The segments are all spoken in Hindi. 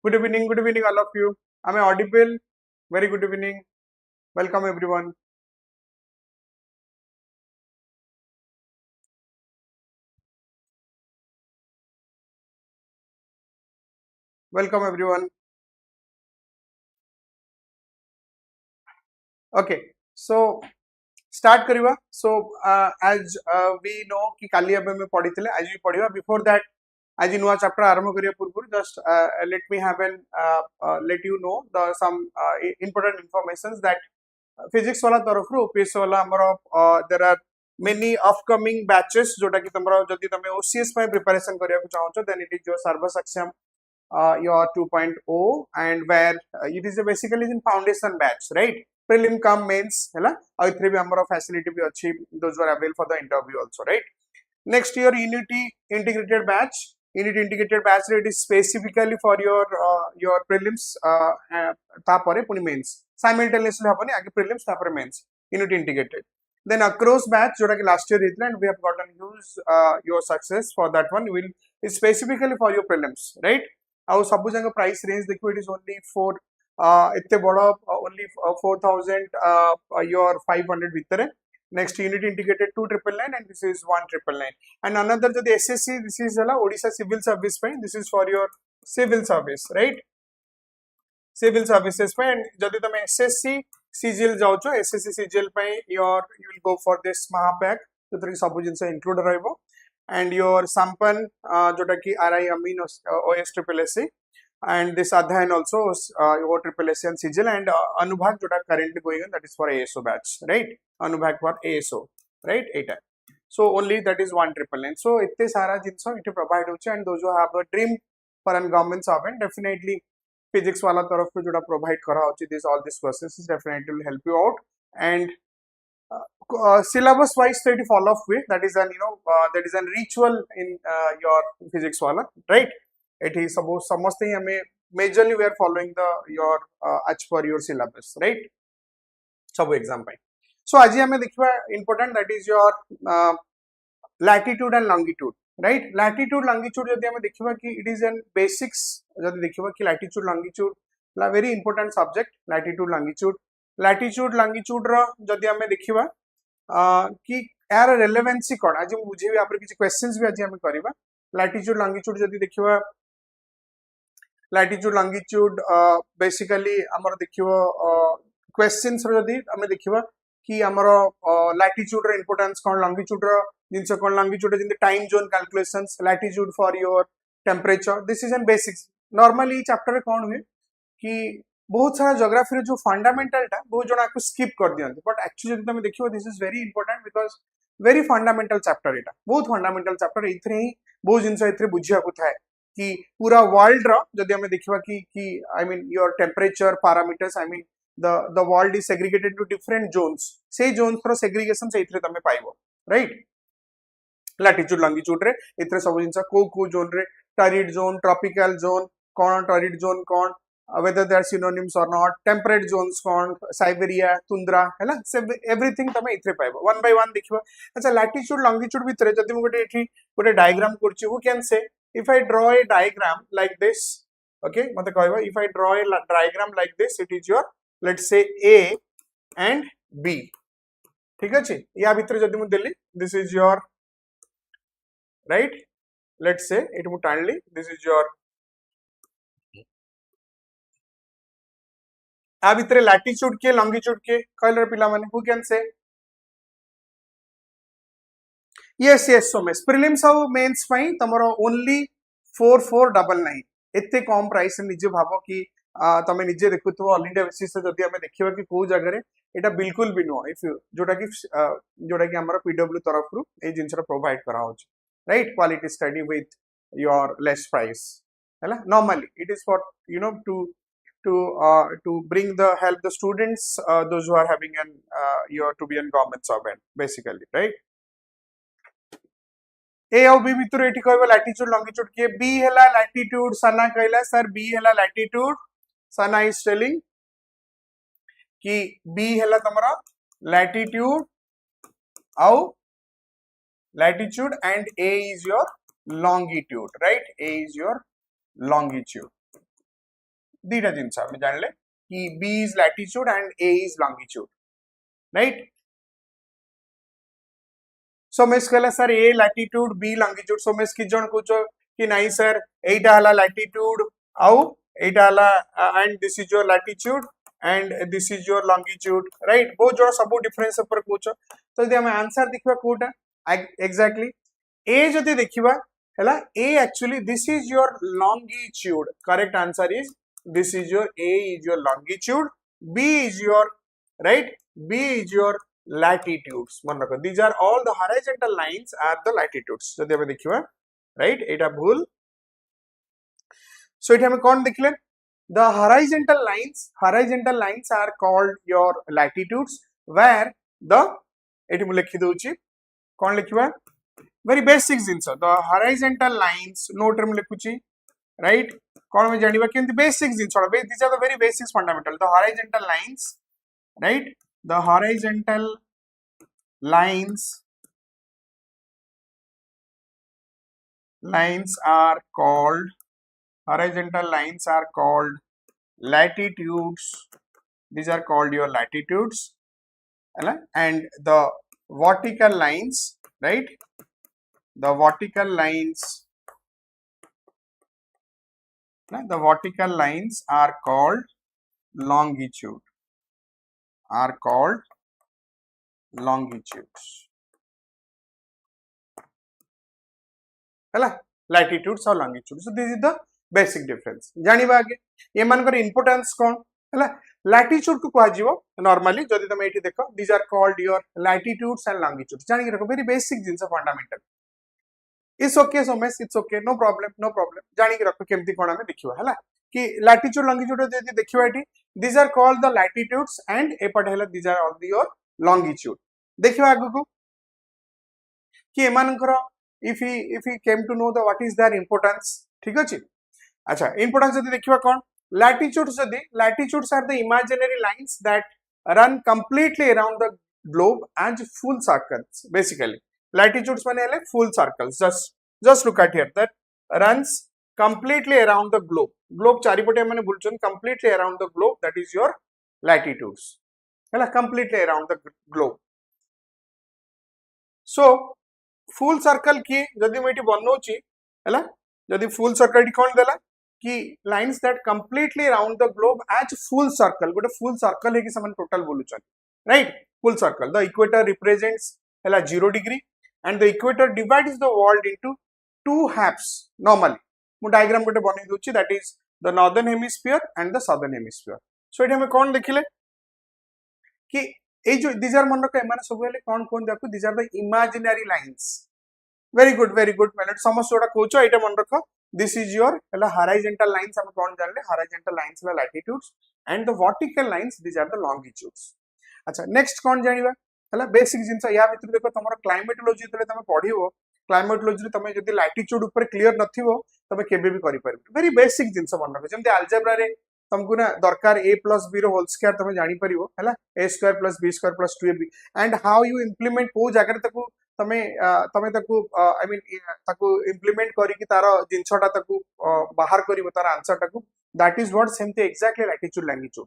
good evening all of you. Am I audible? Very good evening. Welcome everyone. Welcome everyone. Okay, so start करिवा. So as we know कि काली अब में पढ़ी थिले आज भी पढ़िवा. Before that आज नुआ चैप्टर आरंभ करिया पूर्व just let me have an let you know the some important informations that physics वाला तरफ रो OPSC वाला हमरो there are many upcoming batches जोटा कि तमरो जदी तमे OCS पे प्रिपरेशन करिया को चाहो छ then it is your Sarv Saksham your 2.0 and where it is basically in foundation batch, right? Prelim cum mains hela aw ithre bi amara facility bi achi, those were available for the interview also, right? Next year unity integrated batch it is specifically for your prelims tapare puni mains simultaneously hapani age prelims tapare mains unity integrated. Then across batch jota ki last year hitla and we have gotten huge your success for that one will is specifically for your prelims, right? आउ सब जंग प्राइस रेंज देखो, इट इज ओनली फॉर इतने बड़ा ओनली 4000 योर 500 भीतर. Next unit integrated 2999 and this is 1999 and another जदी एसएससी दिस इज हला ओडिशा सिविल सर्विस पे, this is for your civil service, right? Civil services पे. एंड जदी तमे एसएससी सीजीएल जाउ छ एसएससी सीजीएल पे your you will go for this महापैक जतरी सब जिंस इंक्लूड रहइबो. And your Sampan jota ki RI Amin OSSC and this Adhayan also OSSC and CGL and Anubhag jota currently going on, that is for ASO batch, right? Anubhag for ASO, right? 8 time. So only that is 1999. So itte sara jinso it provide hoche and those who have a dream for an government servant definitely physics wala taraf pe jota provide kara hoche this all these courses definitely will help you out. And syllabus wise so it fall off way, that is an that is an ritual in your physics wala, right? It is suppose samaste hi hame majorly we are following the your as per your syllabus, right? सब exam पे. So आज हमें देखिवा important, that is your latitude and longitude, right? Latitude longitude जदि हमें देखिवा कि it is an basics जदि देखिवा कि latitude longitude la very important subject. latitude longitude रो जदि हमें देखिवा कि यार रेलेवेंसी कोन आज हम बुझेबी आपरे किछि क्वेश्चंस भी आज हम करबा. लैटिट्यूड लॉन्गिट्यूड जदी देखिबा लैटिट्यूड लॉन्गिट्यूड बेसिकली हमर देखिबो क्वेश्चंस रो जदी हम देखिबा कि हमर latitude row importance cone, longitude row jeans cone, longitude Jind time zone calculations, latitude for your temperature, this is N basics. Normally chapter रे कोन हुए कि बहुत सारा ज्योग्राफी रे जो फंडामेंटल टा बहुत जना को स्किप कर दियंते, बट एक्चुअली जब तुम देखियो this is very important because very fundamental chapter एटा, बहुत फंडामेंटल चैप्टर. इथरे ही बहुत जिंस इथरे बुझिया को थाए कि पूरा वर्ल्ड रो जदी हमें देखिबा कि I mean your temperature parameters, I mean the world is segregated to different zones, से जोन्स रो सेग्रीगेशन से इथरे तमे पाइबो, राइट? लैटिट्यूड लॉन्गिट्यूड रे इथरे सब जिंस को जोन रे torrid zone, tropical zone cone, torrid zone cone, whether they are synonyms or not, temperate zones kon, Siberia, tundra हैला, everything तमे इथरे पाइबो. one by one देखिबो. अच्छा latitude longitude भितरे जदि मु गोटे एठी गोटे डायग्राम करछि, who can say if I draw a diagram like this, okay मते कहबो if I draw a diagram like this, it is your let's say A and B, ठीक अछि? या भितरे जदि मु देली this is your right, let's say it मु टाणली this is your आ भितरे लैटिट्यूड के लॉन्गिट्यूड के कहले पिला माने who can say yes Somesh prelims और मेंस पई तमरो ओनली 4499 एते कम प्राइस निजे भाबो कि तमे निजे देखुथो ऑल इंडिया बेसिस से जदी हमें देखिबा कि को जगह रे एटा बिल्कुल भी नो इफ जोटा कि हमर पीडब्ल्यू तरफ रु ए जिंसरा प्रोवाइड करा होछ, right? Quality study with your less price हैला. Normally it is for you know to bring the help the students those who are having an your to be an government servant basically, right? A और B भितर एठी कहबो लैटिट्यूड लॉन्गिट्यूड के. B हैला लैटिट्यूड सना कहला सर, B हैला लैटिट्यूड सना इज टेलिंग कि B हैला तमरा लैटिट्यूड आउ latitude and A is your longitude, right? A is your longitude. दीटा जिनस आम जानले कि B is latitude and A is longitude, right? So मिस कहला sir A latitude B longitude, so मिस कि जन कुछ कि नहीं सर एटा हला latitude आउ एटा हला and this is your latitude and this is your longitude, right? बहुत जोड़ा सब डिफरेंस ऊपर कुछ तो यदि हम आंसर देखिबा कोटा exactly A जदि देखिबा हला A actually this is your longitude, correct answer is this is your A is your longitude, B is your, right, B is your latitudes. मन रखो these are all the horizontal lines are the latitudes. जदि हम देखिबा right एटा भूल. So एटा हम कोन देखले the horizontal lines are called your latitudes where the eighty मु लिखि दोछि कोन लिखिबा very basic jeans the horizontal lines note रे मु लिखुछि right कोन में जानिबा केंति basic jeans these are the very basic fundamental the horizontal lines, right, the horizontal lines are called latitudes. These are called your latitudes, and the vertical lines, right, the vertical lines are called longitude, longitudes. Latitudes or longitudes. So this is the basic difference. जानिबा आगे ये मानकर importance कौन है latitude को कहा जीवो normally जदि तुम एठी देखो these are called your latitudes and longitudes. जानि के रखो very basic jeans fundamental. It's okay so miss, it's okay, no problem. जानि के रखो केमती कोन हमें देखिबा हला कि latitude longitude जदि देखिबा एठी these are called the latitudes and एपट हला these are all your longitude. देखिबा आगु को कि ए मानकर if he came to know the what is their importance, ठीक अछि. अच्छा importance जदि देखिबा कोन latitudes are the imaginary lines that run completely around the globe as full circles. Basically latitudes माने हले full circles. Just look at here that runs completely around the globe चारिपटे माने बुलचन completely around the globe, that is your latitudes हला completely around the globe. So full circle की जदि मैं बनौची है जदि full circle कौन देला कि lines that completely around the globe as full circle गोटे full circle है कि समान total बोलुचन, right, full circle. The equator represents है 0 degree and the equator divides the world into two halves. Normally मु diagram गोटे बनै दोछि, that is the northern hemisphere and the southern hemisphere. So एठी हम कोन देखिले कि ए जो these are मन रखो एमाने सब हेले कोन कोन देखो these are the imaginary lines. Very good melody समस्त जोटा कोचो एटा मन रखो this is your हला horizontal lines हम कोन जानले horizontal lines La latitudes and the vertical lines these are the longitudes. अच्छा next कोन जानिबा हला basic जिंस या भितर देखो तमरो climatology तले तमे पढिबो climatology रे तमे जदि latitude ऊपर clear नथिबो तमे केबे भी करि परबो. very basic जिंस मन रखो जेमते algebra रे तुमको ना दरकार a plus b रो होल स्क्वायर तमे जानि परिबो हला a square plus b square plus 2ab and how you implement को जाकर तको तमे तको आई मीन तको इंप्लीमेंट करी कि तार जिंसटा तको बाहर करिवो तार आंसर तको दैट इज व्हाट सेमते एक्जेक्टली लैटिट्यूड लैंगिट्यूड.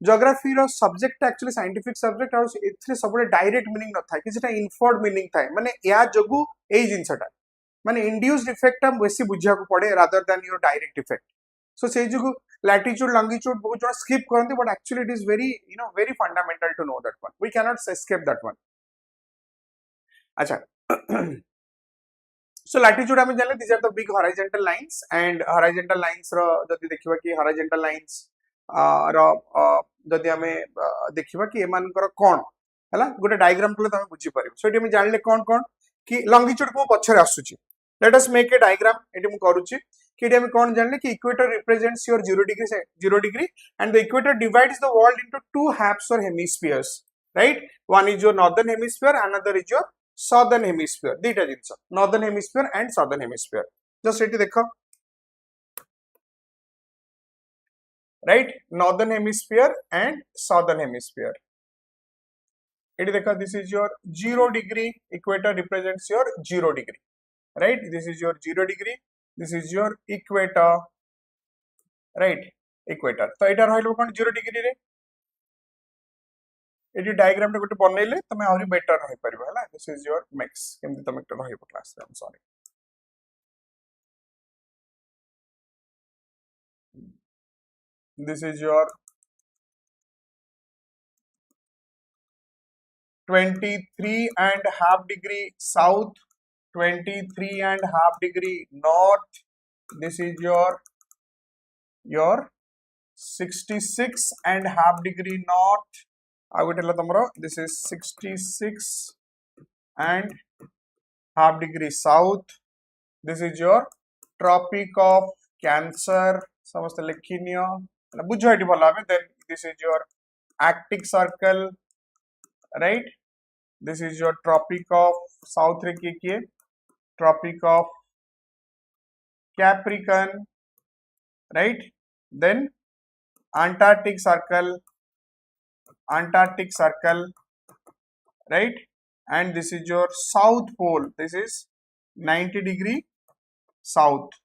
ज्योग्राफी रो सब्जेक्ट एक्चुअली साइंटिफिक सब्जेक्ट और एथरे सबले डायरेक्ट मीनिंग न थाय कि जेटा इनफर्ड मीनिंग थाय माने या जगु एई जिंसटा माने इंड्यूस्ड इफेक्ट हम बेसी बुझिया को पड़े rather than your direct effect. So से जगु लैटिट्यूड लॉन्गिट्यूड बहुत जोड़ा स्किप करंती but actually it is very very fundamental to know that one. We cannot escape that one. अच्छा so latitude हमें जानले these are the big horizontal lines and horizontal lines रो जदि देखिबा कि horizontal lines रो जदि हमें देखिबा कि एमान कर कोन हला गोटे डायग्राम को तमे बुझी परिबो. सो एटी हम जानले कोन कोन कि longitude को पछरे आसुची. let us make a diagram eighty हम करूची कि एटी हम कोन जानले कि equator represents your 0 degree and the equator divides the world into two halves or hemispheres, right, one is your northern hemisphere, another is your southern hemisphere. दीटा जिंस northern hemisphere and southern hemisphere. just एटी देखो right, northern hemisphere and southern hemisphere. एटी देखो this is your 0 degree equator represents your 0 degree, right, this is your 0 degree, this is your equator, right, equator तो एटा रहलो कोन 0 डिग्री रे एटी डायग्राम रे गोटे बनैले तमे आउरी बेटर रहि परबो हला दिस इज योर मिक्स केमति तमे एकटा रहिबो क्लास रे आई am sorry this is your 23.5 degree south 23.5 degree north this is your 66.5 degree north this is 66.5 degree south this is your tropic of cancer समस्त लिखिनियो बुझो एटी भला में then this is your arctic circle right this is your tropic of south रे किए tropic of capricorn right then antarctic circle right and this is your south pole this is 90 degree south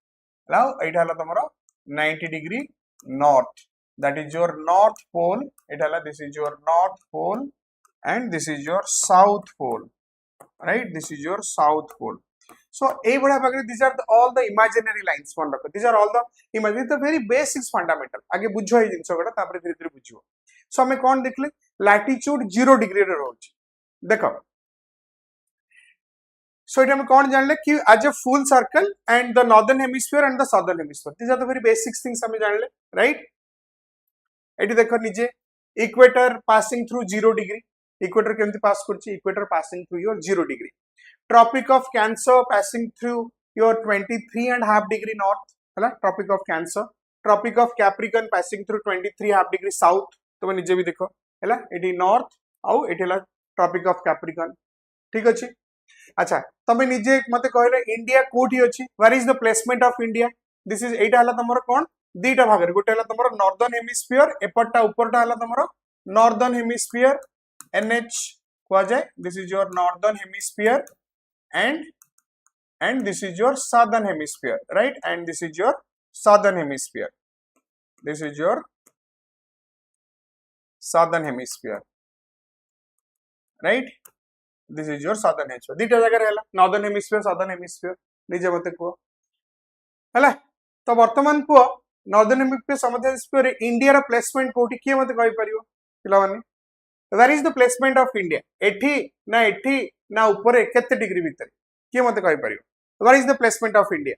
now it hala tomaro 90 degree north that is your north pole it hala this is your north pole and this is your south pole right this is your south pole so ei bada bagre these are all the imaginary lines phone rakho these are all the imaginary the very basics fundamental age bujho ei jinso gada tapare dhire dhire bujhibo so ame kon dekhle latitude 0 degree re rochi dekho so it we कौन जानले कि as a full circle and the northern hemisphere and the southern hemisphere these are the very basic things हमें जानले right एटी देखो निजे equator passing through 0 degree equator केमती pass करछि equator passing through your 0 degree tropic of cancer passing through your 23.5 degree north हला tropic of cancer tropic of capricorn passing through 23.5 degree south तो निजे भी देखो हला एटी north आउ एटी हला tropic of capricorn ठीक अछि अच्छा तमे निजे मते कहले इंडिया कोठी अछि where is the placement of India this is एटा हला तमरो कोन दीटा भाग रे गोटे हला तमरो नॉर्दर्न हेमिस्फीयर एपटा ऊपरटा हला तमरो नॉर्दर्न हेमिस्फीयर एनएच को जाय this is your northern hemisphere and this is your southern hemisphere right and this is your southern hemisphere this is your southern hemisphere right this is your southern hemisphere dita jaga रहला northern hemisphere southern hemisphere निजे मते को हला तो वर्तमान को northern hemisphere southern hemisphere India रा प्लेसमेंट कोठी के मते कहि परियो पिला माने where is the placement of india एठी ना ऊपर केते डिग्री भीतर के मते कहि परियो where is the placement of india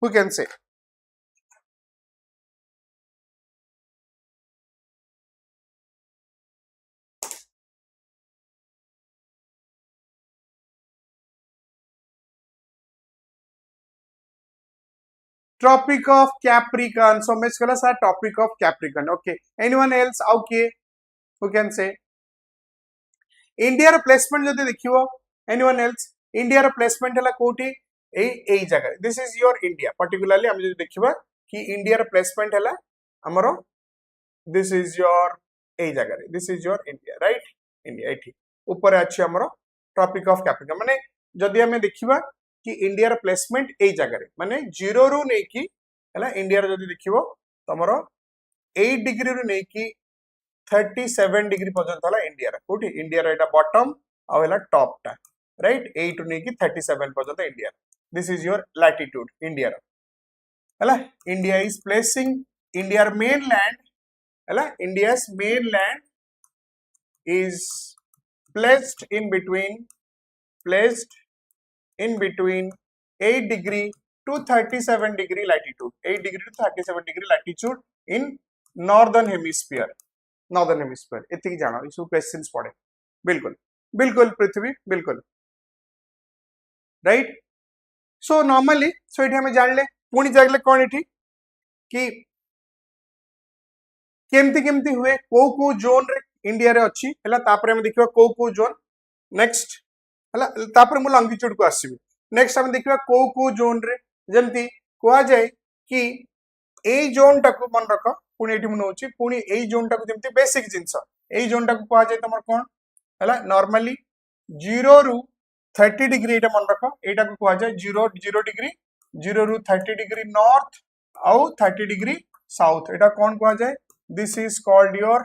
who can say Tropic of Capricorn. So, Miss Kala sir, Tropic of Capricorn. Okay. Anyone else? Okay. Who can say? India placement जदि देखियो. Anyone else? India placement हला कोठी ए जगह. This is your India. Particularly हम जदि देखिबा कि India placement हला हमरो. This is your ए जगह. This is your India, right? India एठी. ऊपर अछि हमरो Tropic of Capricorn. माने जदि हमें देखिबा कि इंडिया रा प्लेसमेंट ए जगह रे माने 0 रु नै कि हला इंडिया रा जदि देखिबो तमरो 8 डिग्री रु नै कि 37 डिग्री पर्यंत हला इंडिया रा कोठी इंडिया रा एटा बॉटम आ हला टॉप टा राइट 8 रु नै कि 37 पर्यंत India this is your latitude India रा हला India is placing India mainland हला India's mainland is placed in between 8 degree to 37 degree latitude 8 degree to 37 degree latitude in northern hemisphere एतिक जानो इसु क्वेश्चंस पड़े बिल्कुल पृथ्वी बिल्कुल राइट सो नॉर्मली सो एठी हम जानले पुनी जागले कोन एठी कि केमती हुए को जोन रे इंडिया रे अछि हला तापर हम देखिबा को जोन नेक्स्ट हला तापर मु लॉन्गिट्यूड को आसीबी नेक्स्ट हम देखिबा को जोन रे जेंती कोआ जाय कि ए जोन टाको मन रखो पुनी एठी मु नोची पुनी ए जोन टाको जेंती बेसिक जिंस ए जोन टाको कोआ जाय तमर कोन हला नॉर्मली 0 रु 30 डिग्री एटा मन रखो एटा को कोआ जाय 0 डिग्री 0 रु 30 डिग्री नॉर्थ आउ 30 डिग्री साउथ एटा कौन कहा जाए this is called your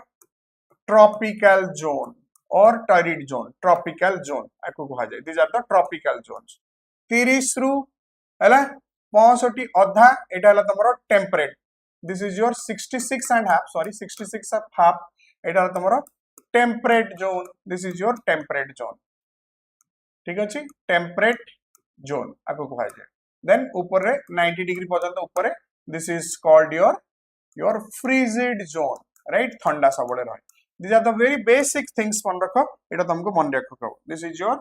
tropical zone और टॉरिड जोन ट्रॉपिकल जोन आको कहा जाए this are the tropical zones 30 रु हैला 65 अधा एटा हला तमरो temperate this is your 66 and half sorry 66 and half एटा हला तमरो temperate zone this is your temperate zone ठीक अछि टेम्परेट जोन आको कहा जाए देन ऊपर रे 90 डिग्री पर्यंत ऊपर रे this is called your frigid zone right ठंडा सबले रहे these are the very basic things मन रखो एटा तुमको मन रखो this is your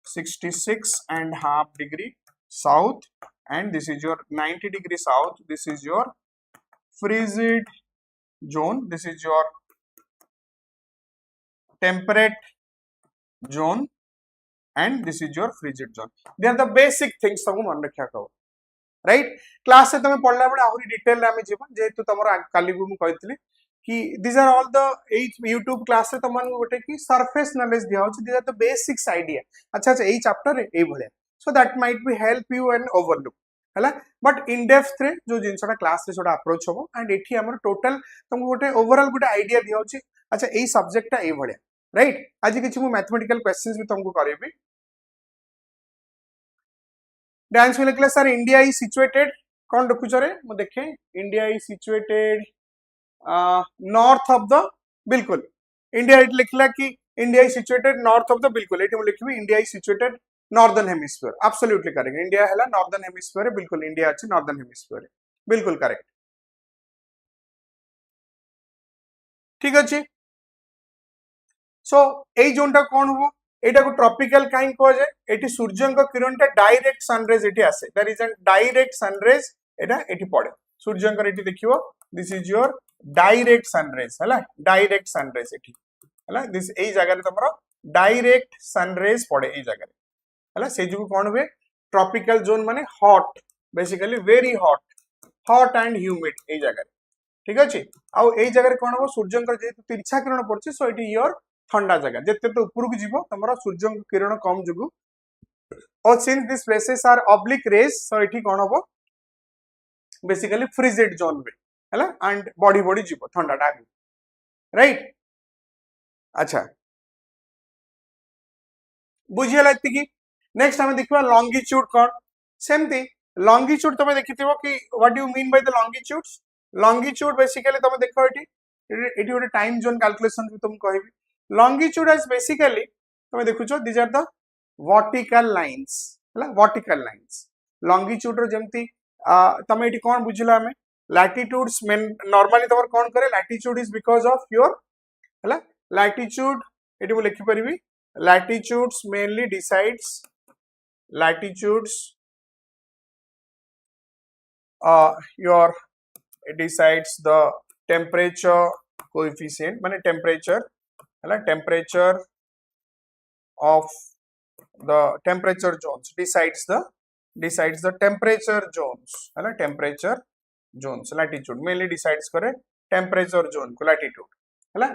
66 and half degree south and this is your 90 degree south this is your frigid zone this is your temperate zone and this is your frigid zone they are the basic things तुमको मन रखा कहो राइट क्लास से तुम पढ़ला बेले आहुरी डिटेल रे आमे जेबा जेतु तमरो काली को म कहितली कि these are all the YouTube class से तमन गोटे कि सरफेस नॉलेज दिया होची these are the basics idea अच्छा अच्छा एई चैप्टर रे एई भले so that might be help you and overlook हला बट इन डेप्थ रे जो जिनसटा क्लास रे छोटा अप्रोच होबो एंड एठी हमर टोटल तुमको गोटे ओवरऑल गोटे आईडिया दिया होची अच्छा एई सब्जेक्ट ता एई भले राइट आज किछि मु मैथमेटिकल क्वेश्चंस भी तुमको करबी डांस में लिखला सर इंडिया इज सिचुएटेड कौन रखुछ रे मु देखे India is situated north of the बिल्कुल इंडिया इट लिखला कि India is situated north of the बिल्कुल एटी मु लिखबी India is situated northern hemisphere absolutely correct India हैला नॉर्दर्न हेमिस्फीयर बिल्कुल इंडिया अछि नॉर्दर्न हेमिस्फीयर बिल्कुल करेक्ट ठीक अछि सो एई जोनटा कोन हो एटा को ट्रॉपिकल काइन को जाय एटी सूर्यन को किरणटा डायरेक्ट सनरेज एटी आसे there is an direct sunrays एटा एटी पड़े सूर्यन को एटी देखियो this is your direct sunrays हैला डायरेक्ट सनरेज एटी हैला दिस एई जगह रे तमरो डायरेक्ट सनरेज पड़े एई जगह रे हैला से जो कोन हुए ट्रॉपिकल जोन माने hot basically very hot and humid एई जगह रे ठीक अछि आ एई जगह रे कोन हो सूर्यन को जेतु तिरछा किरण पड़छ सो एटी योर ठंडा जगह जेते तो ऊपर को जीवो तमरो सूर्य किरण कम जुगु और since this places are oblique rays so एठी कोन होबो बेसिकली फ्रीजिड जोन में हैला एंड बॉडी बॉडी जीवो ठंडा टा राइट अच्छा बुझियला एतिकी नेक्स्ट हम देखिबा लॉन्गिट्यूड कोन सेमती लॉन्गिट्यूड तमे देखिथिबो कि what do you mean by the longitudes longitude basically तमे देखो एठी एठी गोटे टाइम जोन कैलकुलेशन भी तुम कहबी longitude is basically तमे देखुछो these are the vertical lines हला vertical lines longitude रो जेमती तमे एठी कोन बुझिला हमें latitudes normally तमर कोन करे latitude is because of your हला latitude एठी मु लिखि परिबी latitudes mainly decides latitudes your it decides the temperature coefficient माने temperature temperature of the temperature zones decides the temperature zones temperature zones latitude mainly decides करे temperature zone को latitude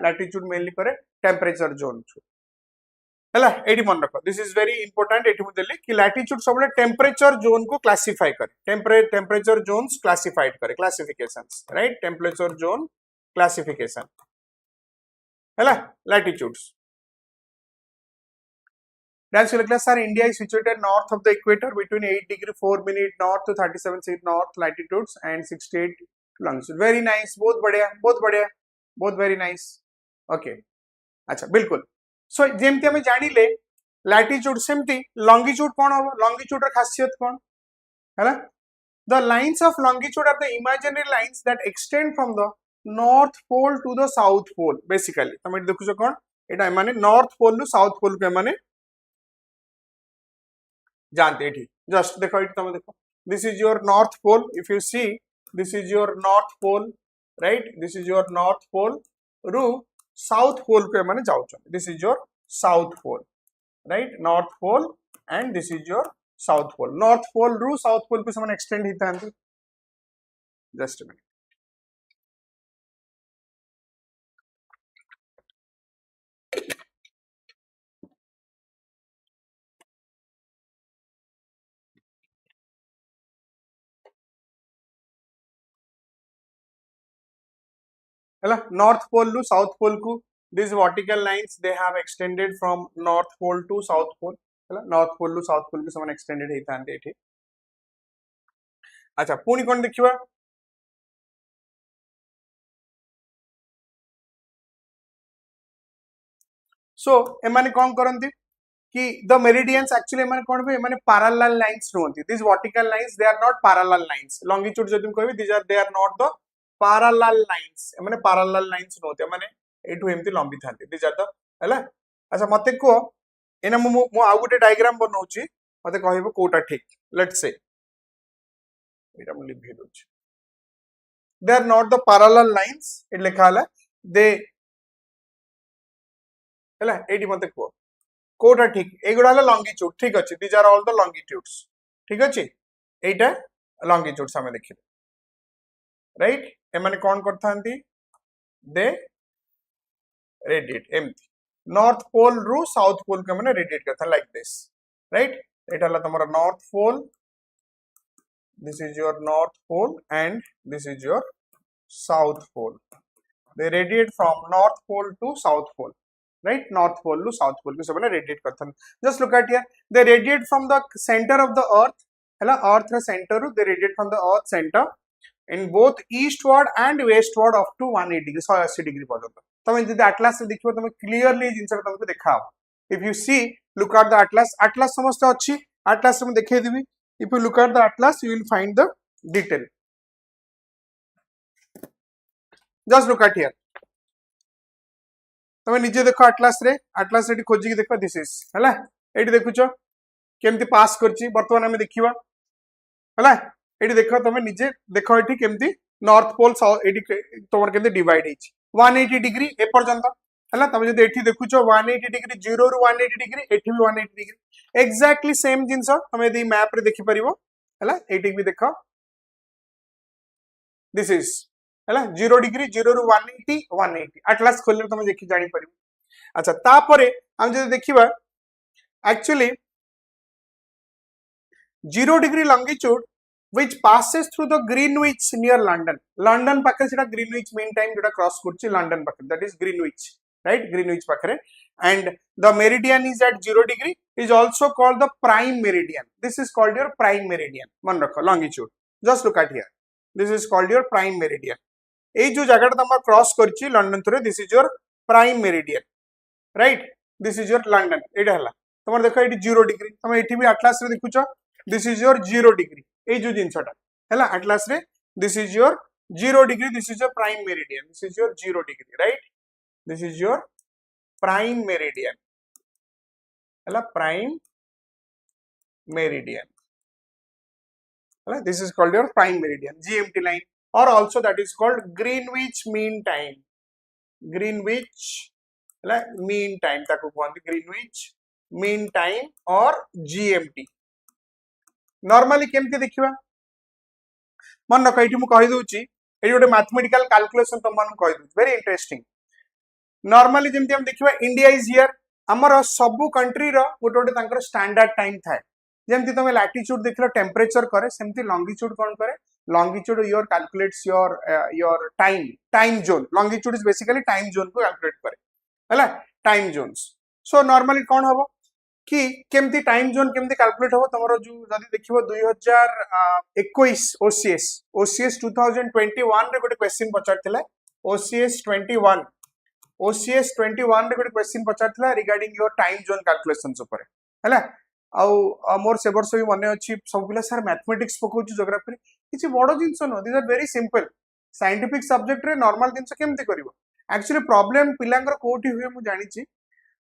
latitude mainly करे temperature zone हला एडी मन रखो दिस इज वेरी इंपोर्टेंट एठी मु देली कि latitude सबले temperature zone को क्लासिफाई करे temperature zones classified करे classifications right temperature zone classification हैला latitudes Dance लिखला sir India is situated north of the equator between 8 degree 4 minute north to 37 north latitudes and 68 longitude very nice बहुत बढ़िया बहुत वेरी नाइस ओके अच्छा बिल्कुल सो जेमती हमें जानिले लैटिट्यूड सेमती लॉन्गिट्यूड कोन हो लॉन्गिट्यूड र खासियत कोन हैला the lines of longitude are the imaginary lines that extend from the north pole to the south pole basically तमे देखुछो कोन एटा माने north pole to south pole के माने जानते एठी जस्ट देखो एठी तमे देखो this is your north pole if you see this is your north pole right this is your north pole रु साउथ पोल के माने जाउछ this is your south pole right north pole and this is your south pole north pole रु साउथ पोल को समान एक्सटेंड हिता जस्ट अ मिनट है नॉर्थ पोल रु साउथ पोल को these vertical lines they have extended from north pole to south pole है north pole रु south pole को समान extended हेई थांते एठी अच्छा पुनी कोन देखिबा सो एमाने कोन करंती कि the meridians actually एमाने कोन बे एमाने parallel lines नोंती these vertical lines they are not parallel lines longitude जदि कहबे these are they are not the parallel lines एमाने parallel lines नोंती एमाने एठु एमती लंबी थांती these are the हैला अच्छा मते को एना मु आउ गोटे डायग्राम बनौची मते कहबो कोटा ठीक लेट्स से एटा मु लिखि दोची they are not the parallel lines it लिखा हला they हैला एटी मते को कोटा ठीक एगुडा हला longitude ठीक अछि these are all the longitudes ठीक अछि एटा longitudes हमें देखिबे राइट एमाने कोन करथांती they radiate एमती नॉर्थ पोल रु साउथ पोल के माने रेडिएट करथा लाइक दिस राइट एटा हला तमरा north pole this is your north pole and this is your south pole they radiate from north pole to south pole right north pole to south pole के सब ने radiate करथन just look at here they radiate from the center of the earth हैला earth रे center रु they radiate from the earth center in both eastward and westward up to 180 degree 180 degree पर्यंत तमे जदि atlas रे देखिबो तमे clearly जिंस तमको देखाओ if you see look at the atlas समस्त अछि atlas रे देखै देबी if you look at the atlas you will find the detail just look at here तमे निजे देखो atlas रे खोजी के देखो this is हैला एठी देखुचो केमती पास करची वर्तमान हमें देखिबा हैला एठी देखो तमे निजे देखो एठी केमती नॉर्थ पोल साउथ एठी तोमर केमती डिवाइड हेची 180 डिग्री ए पर्यंत हैला तमे जदि एठी देखुचो 180 डिग्री 0 रु 180 डिग्री एठी भी 180 डिग्री एक्जेक्टली सेम जिंस हमें दी मैप रे देखि परिबो हैला एठी भी देखो दिस इज हैला 0 डिग्री 0 रु 180 180 एटलास खोलले तमे देखि जानि परिबो अच्छा तापरे हम जदि देखिबा actually 0 degree longitude which passes through the Greenwich near London पाखरे सेटा Greenwich mean time जोटा क्रॉस करछि London पाखरे that is Greenwich right Greenwich पाखरे and the meridian is at 0 degree is also called the prime meridian this is called your prime meridian मन रखो longitude just look at here this is called your prime meridian ए जो जगह तमा क्रॉस करछि London थरे this is your prime meridian right this is your London एटा हला तमर देखो एटी 0 डिग्री तमे एठी भी atlas रे देखुचो this is your 0 degree ए जो जिंसटा हैला atlas रे this is your 0 degree this is your prime meridian this is your 0 degree right this is your prime meridian हैला prime meridian हैला this is called your prime meridian GMT line or also that is called Greenwich mean time हैला mean time ताको कहंती Greenwich mean time or GMT normally केमती देखिबा मन रख एठी मु कहि दोची एठी गोटे मैथमेटिकल कैलकुलेशन त मन कहि दोची वेरी इंटरेस्टिंग नॉर्मली जेमती हम देखिबा इंडिया इज हियर हमर सब कंट्री रो गोटे गोटे तांकर स्टैंडर्ड टाइम थाए जेमती तमे लैटिट्यूड देखलो टेंपरेचर करे सेमती लॉन्गिट्यूड कोन करे longitude your calculates your time zone longitude is basically time zone को कैलकुलेट करे हैला टाइम जोन्स सो नॉर्मली कोन होबो कि केमती टाइम जोन केमती कैलकुलेट हो तमरो जो जदी देखिबो 2021 OCS 2021 रे गोटे क्वेश्चन पचारथिला OCS 21 रे गोटे क्वेश्चन पचारथिला regarding your time zone calculations ऊपर हैला आउ मोर से वर्ष भी मने अछि सब पिला सर मैथमेटिक्स पकोची ज्योग्राफी किछि बडो जिंस न this are very simple scientific subject रे नॉर्मल जिंस केमती करिवो एक्चुअली प्रॉब्लम पिलांगर कोठी हुए मु जानि छि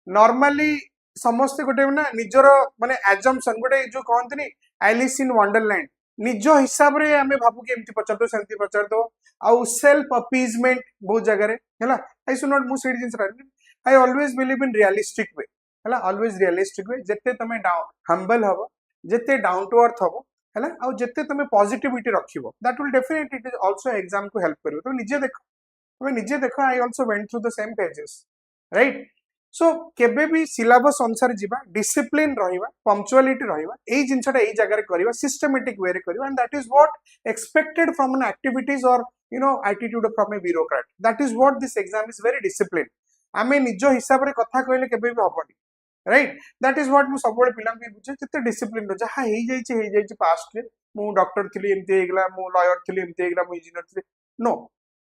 नॉर्मली समस्त गोटे ना निजर माने एजम्पशन गोटे जो कहते नहीं एलिस इन वंडरलैंड निज हिसाब रे हमें भाबू कि एमती पचार दो सेमती पचार दो आउ सेल्फ अपीजमेंट बहुत जगह रे हैला आई शुड नॉट मु सेड जिंस I always believe in realistic way हैला ऑलवेज रियलिस्टिक वे जत्ते तमे हम्बल हबो जत्ते डाउन टू अर्थ हबो हैला आउ जत्ते तमे पॉजिटिविटी रखिबो that will definitely it is also exam को हेल्प करिवो तो निजे देखो I also went through the same pages right so केबे भी सिलेबस अनुसार जीवा डिसिप्लिन रहिबा पंक्चुअलिटी रहिबा एई जिंसटा एई जगह रे करबा सिस्टमैटिक वे रे करबा and that is what expected from an activities और attitude from a bureaucrat that is what this exam is very discipline आमे निजो हिसाब रे कथा कहले केबे भी हबनी राइट दैट इज व्हाट मु सब बेले पिलां के बुझे जते डिसिप्लिन रो जहा हेई जाई पास्ट रे मु डॉक्टर थिली एमते हेगला मु लॉयर थिली एमते हेगला मु इंजीनियर थिली no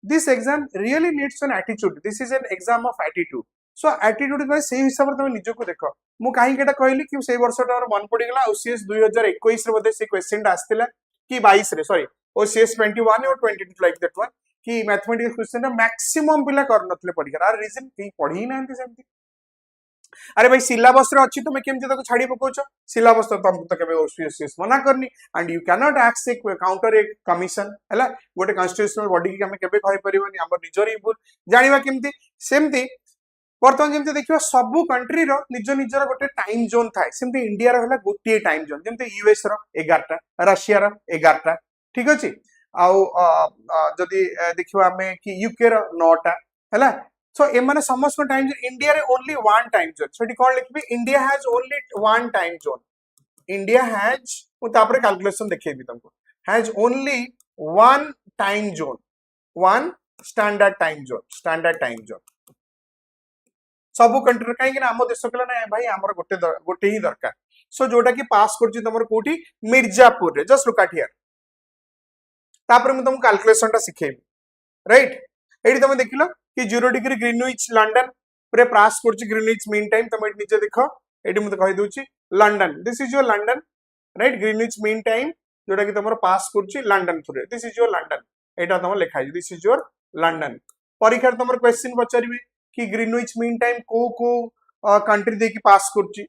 this exam really needs an attitude this is an exam of attitude so attitude में से हिसाब से तुम निजक देख मु कहीं कहली कि से वर्ष मन पड़गला ओसीएस 2021 बोधे से क्वेश्चन आसला कि 22 रे सॉरी ओसीएस 21 और 22 लाइक दैट वन कि मैथमेटिक्स क्वेश्चन मैक्सिमम पिला कर नथले परीक्षा आर रीजन कि पढ़ी नांती सेमती अरे भाई सिलेबस रे अछि तुम केमती ताको छाड़ी पकोछ सिलेबस तो तुम तो केबे ओसीएस मना करनी and you can not x A counter A commission हला गोटे कॉन्स्टिट्यूशनल बॉडी की हमें केबे कहि परिबनी हमर निजर ही भूल जानिबा केमती सेमती बर्तमान जमते देखिबा सबु कंट्री रो निज निजर गोटे टाइम जोन थाए सेमते इंडिया रो हला गोटे टाइम जोन जमते यूएस रो 11टा रशिया रो 11टा ठीक अछि आउ जदी देखिबा हमें कि यूके रो 9टा हला सो ए माने समस्त टाइम जोन इंडिया रे only one time zone so it called लिखबे India has only one time zone India has उ तापरे कैलकुलेशन देखैबी तुमको has only one time zone one standard time zone सबु कंट्री कहीं आम देश कहला ना भाई आमर गोटे ही दरकार सो जोटा कि पास कर तुम कोठी मिर्जापुर रे जस्ट लुक एट हियर तापर मैं तुमको कैलकुलेशन टा सिखेबी राइट एडी तुम देखिलो कि 0 डिग्री ग्रीनविच लंडन रे पास कर ग्रीनविच मीन टाइम तुम एडी नीचे देखो एडी मैं कहि दोची London this is your London right Greenwich mean time जोटा कि तुम पास कर London through this is your London एटा तुम लिखा है दिस इज योर लंडन परीक्षा तुम क्वेश्चन पचारिबे कि ग्रीनविच मीन टाइम को कंट्री दे की पास करची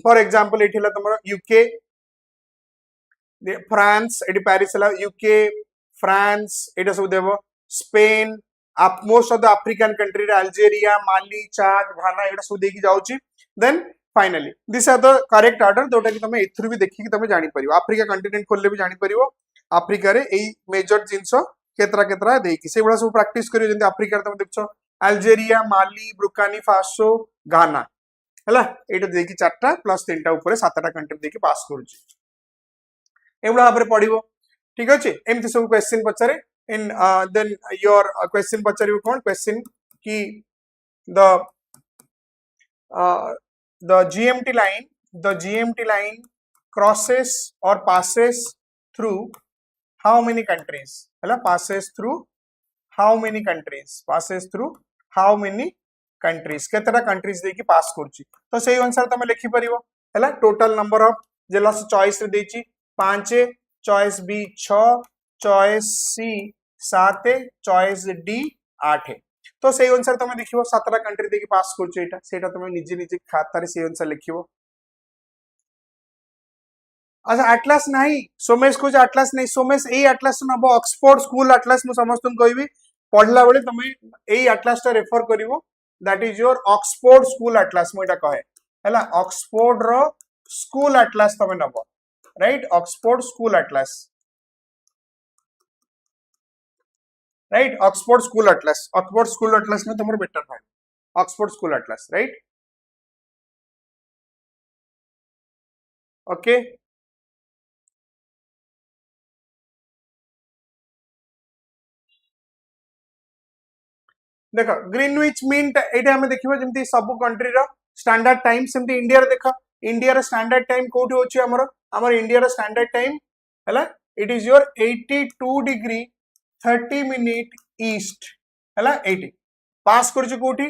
फॉर एग्जांपल एठिला तमरो यूके फ्रांस एडी पेरिस हला यूके फ्रांस एटा सब देबो स्पेन आप most of the African country रे अल्जेरिया माली चाद घाना एटा सब देकी जाउची then finally this are the correct order जोटा कि तमे इथरु भी देखि कि तमे जानि परिबो अफ्रीका कंटिनेंट खोलले भी जानि परिबो अफ्रीका रे एई मेजर जिंसो केतरा देकी से बडा सब प्रैक्टिस करियो जंती अफ्रीका रे तमे देखछो अल्जेरिया माली बुर्किना फासो घाना हला एटा देखि 4टा प्लस 3टा ऊपर 7टा कंट्री देखि पास करूची एवडा भाबरे पढिबो ठीक अछि एमति सब क्वेश्चन पचारे इन देन योर क्वेश्चन पचारिबो कोन क्वेश्चन की the GMT line crosses or passes through how many countries हला passes through how many countries केतरा कंट्रीज देकी पास करची तो सेही अनुसार तमे लिखि परिबो हला टोटल नंबर ऑफ जेलस चॉइस रे देची 5 choice B 6 choice C 7 choice D 8 तो सेही अनुसार तमे देखिबो 7टा कंट्री देकी पास करची एटा सेटा तमे निजे खाता रे सेही अनुसार लिखिबो अच्छा एटलास नहीं सोमेश को एटलास नहीं सोमेश एई एटलास नबो ऑक्सफोर्ड स्कूल एटलास मु समस्त कहबी पढ़ला बेले तमे एई एटलास टा रेफर करिवो that is your Oxford school atlas मोटा कहे हला ऑक्सफोर्ड रो स्कूल एटलास तमे नबो right Oxford school atlas right Oxford school atlas में तमरो बेटर है Oxford school atlas right okay देखो ग्रीनविच मीन एटा हमें देखिबो जेमती सब कंट्री रो स्टैंडर्ड टाइम सेमती इंडिया रे देखो इंडिया रो स्टैंडर्ड टाइम कोठी होची हमर इंडिया रो स्टैंडर्ड टाइम हला it is your 82 degree 30 minute east हला 80 पास करछु कोठी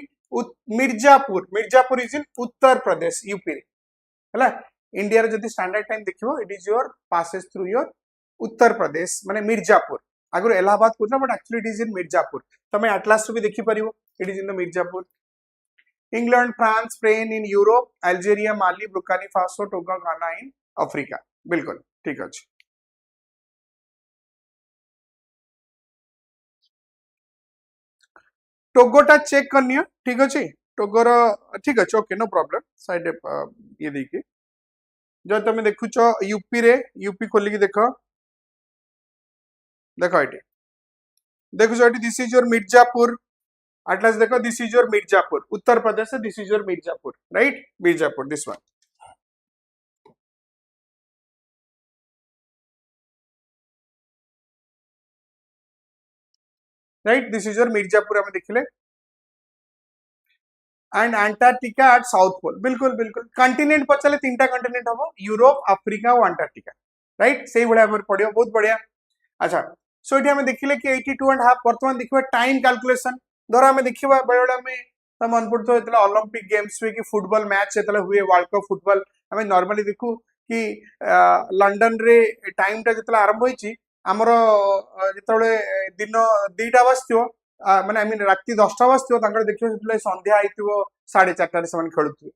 Mirzapur is in Uttar Pradesh UP हला इंडिया रो जदी स्टैंडर्ड टाइम देखिबो it is your passes through your Uttar Pradesh माने मिर्जापुर आगु इलाहाबाद कोना but actually it is in Mirzapur तमे एटलास भी देखि परिबो it is in the Mirzapur England France Spain in Europe Algeria Mali Burkina Faso Togo Ghana in Africa बिल्कुल ठीक अछि टोगोटा चेक करनियो ठीक अछि टोगोर ठीक अछि ओके नो प्रॉब्लम साइड ये देखि जो तमे देखुचो यूपी खोली की देखो देखो एटी देखो जो this is your Mirzapur Atlas देखो, this is your Mirzapur, Uttar Pradesh. This is your Mirzapur, right? Mirzapur, this one. Right? This is your Mirzapur. हमें देखिले. And Antarctica at South Pole. बिल्कुल बिल्कुल. Continent पचले 3टा continent हबो, यूरोप, अफ्रीका और अंटार्कटिका. राइट? सेही बढिया हमर पढियो, बहुत बढ़िया. अच्छा. सो इठी हमें देखिले कि 82.5 वर्तमान देखिबा टाइम कैलकुलेशन. धर हमें देखिबा बयडा में त मन पड़तो एतला ओलंपिक गेम्स में कि फुटबॉल मैच एतला हुए वर्ल्ड कप फुटबॉल हमें नॉर्मली देखु कि लंडन रे टाइम टा जतला आरंभ होईची हमर जतले दिन 2टा बजथियो माने आई मीन राति 10टा बजथियो तांकर देखियो जतले संध्या आइथियो 4:30 रे समान खेलुथि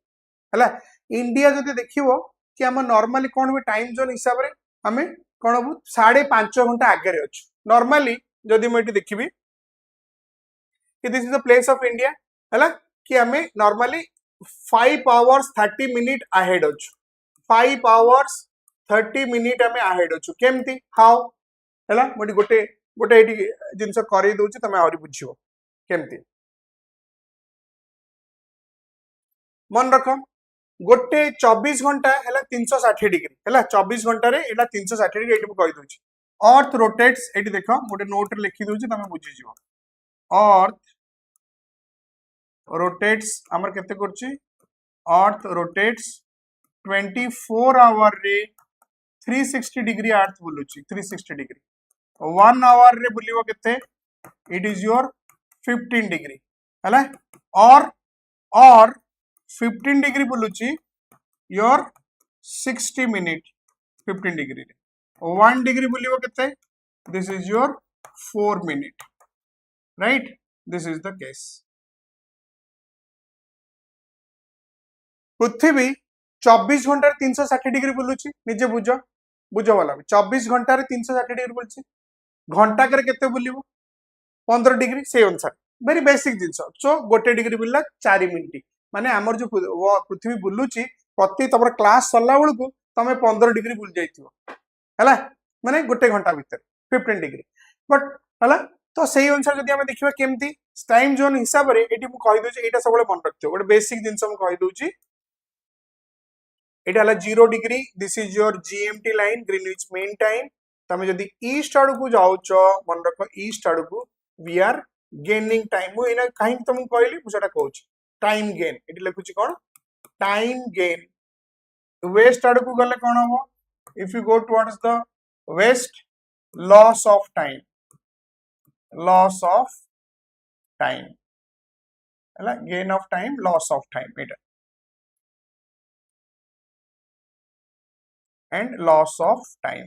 हला. इंडिया जदि देखिबो कि हम नॉर्मली कोन भी टाइम जोन हिसाब रे हमें कोन हबु 5.5 घंटा आगे रे अछि. नॉर्मली जदि मैं देखिबी कि this is the place of India हला कि हमें नॉर्मली 5 hours 30 minutes ahead अछि. 5 hours 30 minutes हमें ahead अछि. केमती हाउ हला मोटी गोटे गोटे एटी जिंस करै दउछि तमे आउरी बुझियो केमती. मन रख गोटे 24 घंटा हला 360 डिग्री हला 24 घंटा रे एटा 360 डिग्री एटी कहि दउछि. अर्थ रोटेट्स एटी देखो गोटे नोट रे लिखि दउछि तमे बुझि जिवो. अर्थ रोटेट्स हमर केते करछि. अर्थ रोटेट्स 24 hour रे 360 डिग्री अर्थ बुलुछि. 360 डिग्री 1 hour रे बुलिवो केते. इट इज योर 15 डिग्री हला. और 15 डिग्री बुलुछि योर 60 minutes 15 डिग्री रे. 1 डिग्री बुलिवो केते. This is your 4 minutes, right. This is the case. पृथ्वी 24 घंटा 360 डिग्री बुलुछि. निजे बुझो बुझो वाला 24 घंटा 360 डिग्री बुलुछि. घंटा करे केते बुलिवो 15 डिग्री से अनुसार वेरी बेसिक जिंस. सो गोटे डिग्री बुलला 4 मिनिट माने हमर जो पृथ्वी बुलुछि प्रति तमर क्लास सरला बेलू तमे 15 डिग्री बुल जाइथिबो हला माने गोटे घंटा भीतर 15 डिग्री. बट हला तो सेही अनुसार जदि हम देखिबा केमती टाइम जोन हिसाब रे एटी मु कहि दोछि. एटा सबले मन रखथियो गोटे बेसिक जिंस मु कहि दोछि. एटा हला 0 degree. This is your GMT line Greenwich mean time. तमे जदि ईस्ट आडू को जाउचो मन रख ईस्ट आडू को वी आर गेनिंग टाइम. मु एना काहे तुम कहली मु सेटा कहूची टाइम गेन. एटी लिखुची कोन टाइम गेन. वेस्ट आडू को गले कोन हो. If you go towards the west loss of time. Loss of time हला gain of time loss of time एटा एंड लॉस ऑफ टाइम.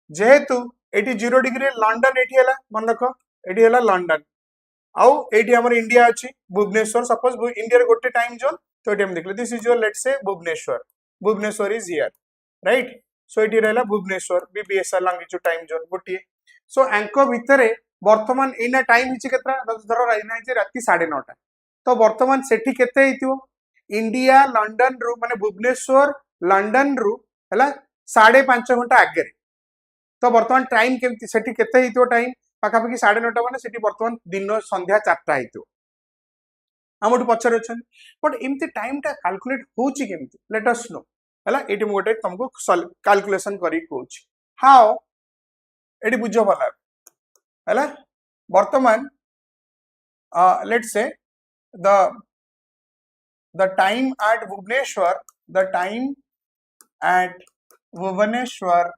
जेहेतु एटी 0 डिग्री लंडन एटी हला मन रख एटी हला लंडन आउ एटी हमर इंडिया अछि भुवनेश्वर. सपोज इंडिया रे गोटे टाइम जोन तो एटी हम देखले this is your let's say Bhubaneswar. Bhubaneswar is here, right. So एटी रहला Bhubaneswar BBSR longitude time zone गोटे. सो एंको भितरे वर्तमान एना टाइम हिची केतरा धरो राइना हिची राती 9:30 तो वर्तमान सेठी केते हितियो इंडिया लंडन रु माने भुवनेश्वर लंडन रु हला 5.5 घंटा आगे. तो वर्तमान टाइम केमती सेठी केते हितियो टाइम पाखापाखि 9:30 माने सेठी वर्तमान दिन संध्या 4टा हितियो हमटु पछर अछन. बट एमती टाइम टा कैलकुलेट होची केमती लेट अस नो हला. एटी मु गोटे तुमको कैलकुलेशन करी कहूची हाउ एटी बुझो भला हला. वर्तमान let's say the time at Bhubaneswar, the time at Bhubaneswar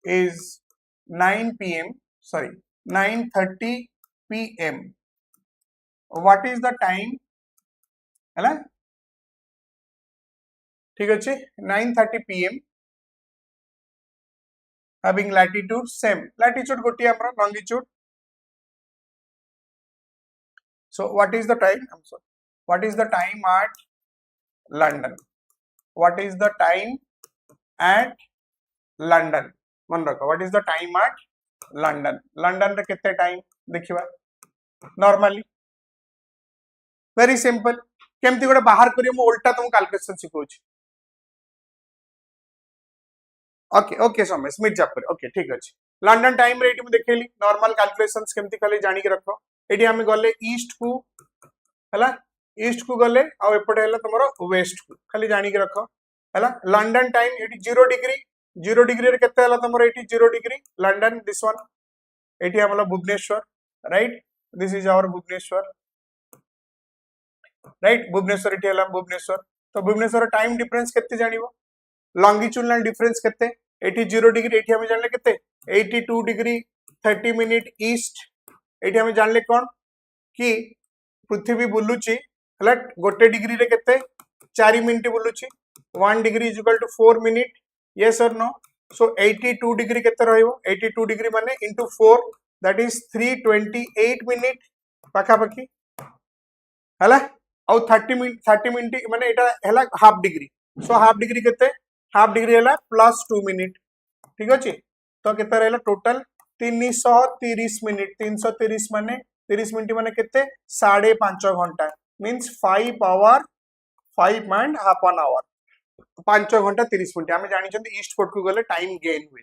is 9 p.m. sorry 9:30 p.m. What is the time हला ठीक अच्छे 9:30 p.m. having latitude same latitude गोटी हमर longitude. So what is the time? I'm sorry. What is the time at London? What is the time at London? मन रखो. What is the time at London? London रे कितने टाइम देखिबा नॉर्मली वेरी सिंपल. केमती गोटे बाहर करियो मु उल्टा तुम कैलकुलेशन सिखौची. ओके ओके सोमेश मिड चापर ओके ठीक अच्छे लंडन टाइम रे एटी देखली नॉर्मल कैलकुलेशंस केमती खाली जानी के रखो एटी हम गले ईस्ट को हला ईस्ट को गले आ एपटे हला तमरो वेस्ट को खाली जानी के रखो हला लंडन टाइम एटी 0 डिग्री रे केते हला तमरो एटी 0 डिग्री लंडन दिस वन एटी हमला Bhubaneswar right this is our Bhubaneswar right Bhubaneswar एटी हला भुवनेश्वर तो भुवनेश्वर टाइम डिफरेंस केते जानिबो लॉन्गिट्यूडनल डिफरेंस केते 0 डिग्री एठी हम जानले केते 82 डिग्री 30 मिनिट ईस्ट एठी हम जानले कोन कि पृथ्वी बुलुची हला गोटे डिग्री रे केते 4 मिनिट बुलुची 1 degree is equal to 4 minute yes और नो सो 82 डिग्री केते रहइबो 82 डिग्री माने इनटू 4 दैट इज 328 मिनिट पाखा पाखी हला और 30 मिनिट माने एटा हला half degree so half degree केते हाफ डिग्री है +2 मिनिट ठीक अच्छे तो केते रहला टोटल 330 मिनिट 330 माने 30 मिनिट माने केते 5.5 घंटा मींस 5 आवर 5.5 आवर 5 घंटा 30 मिनिट आमे जानि छथि ईस्ट कोट को गले टाइम गेन हुए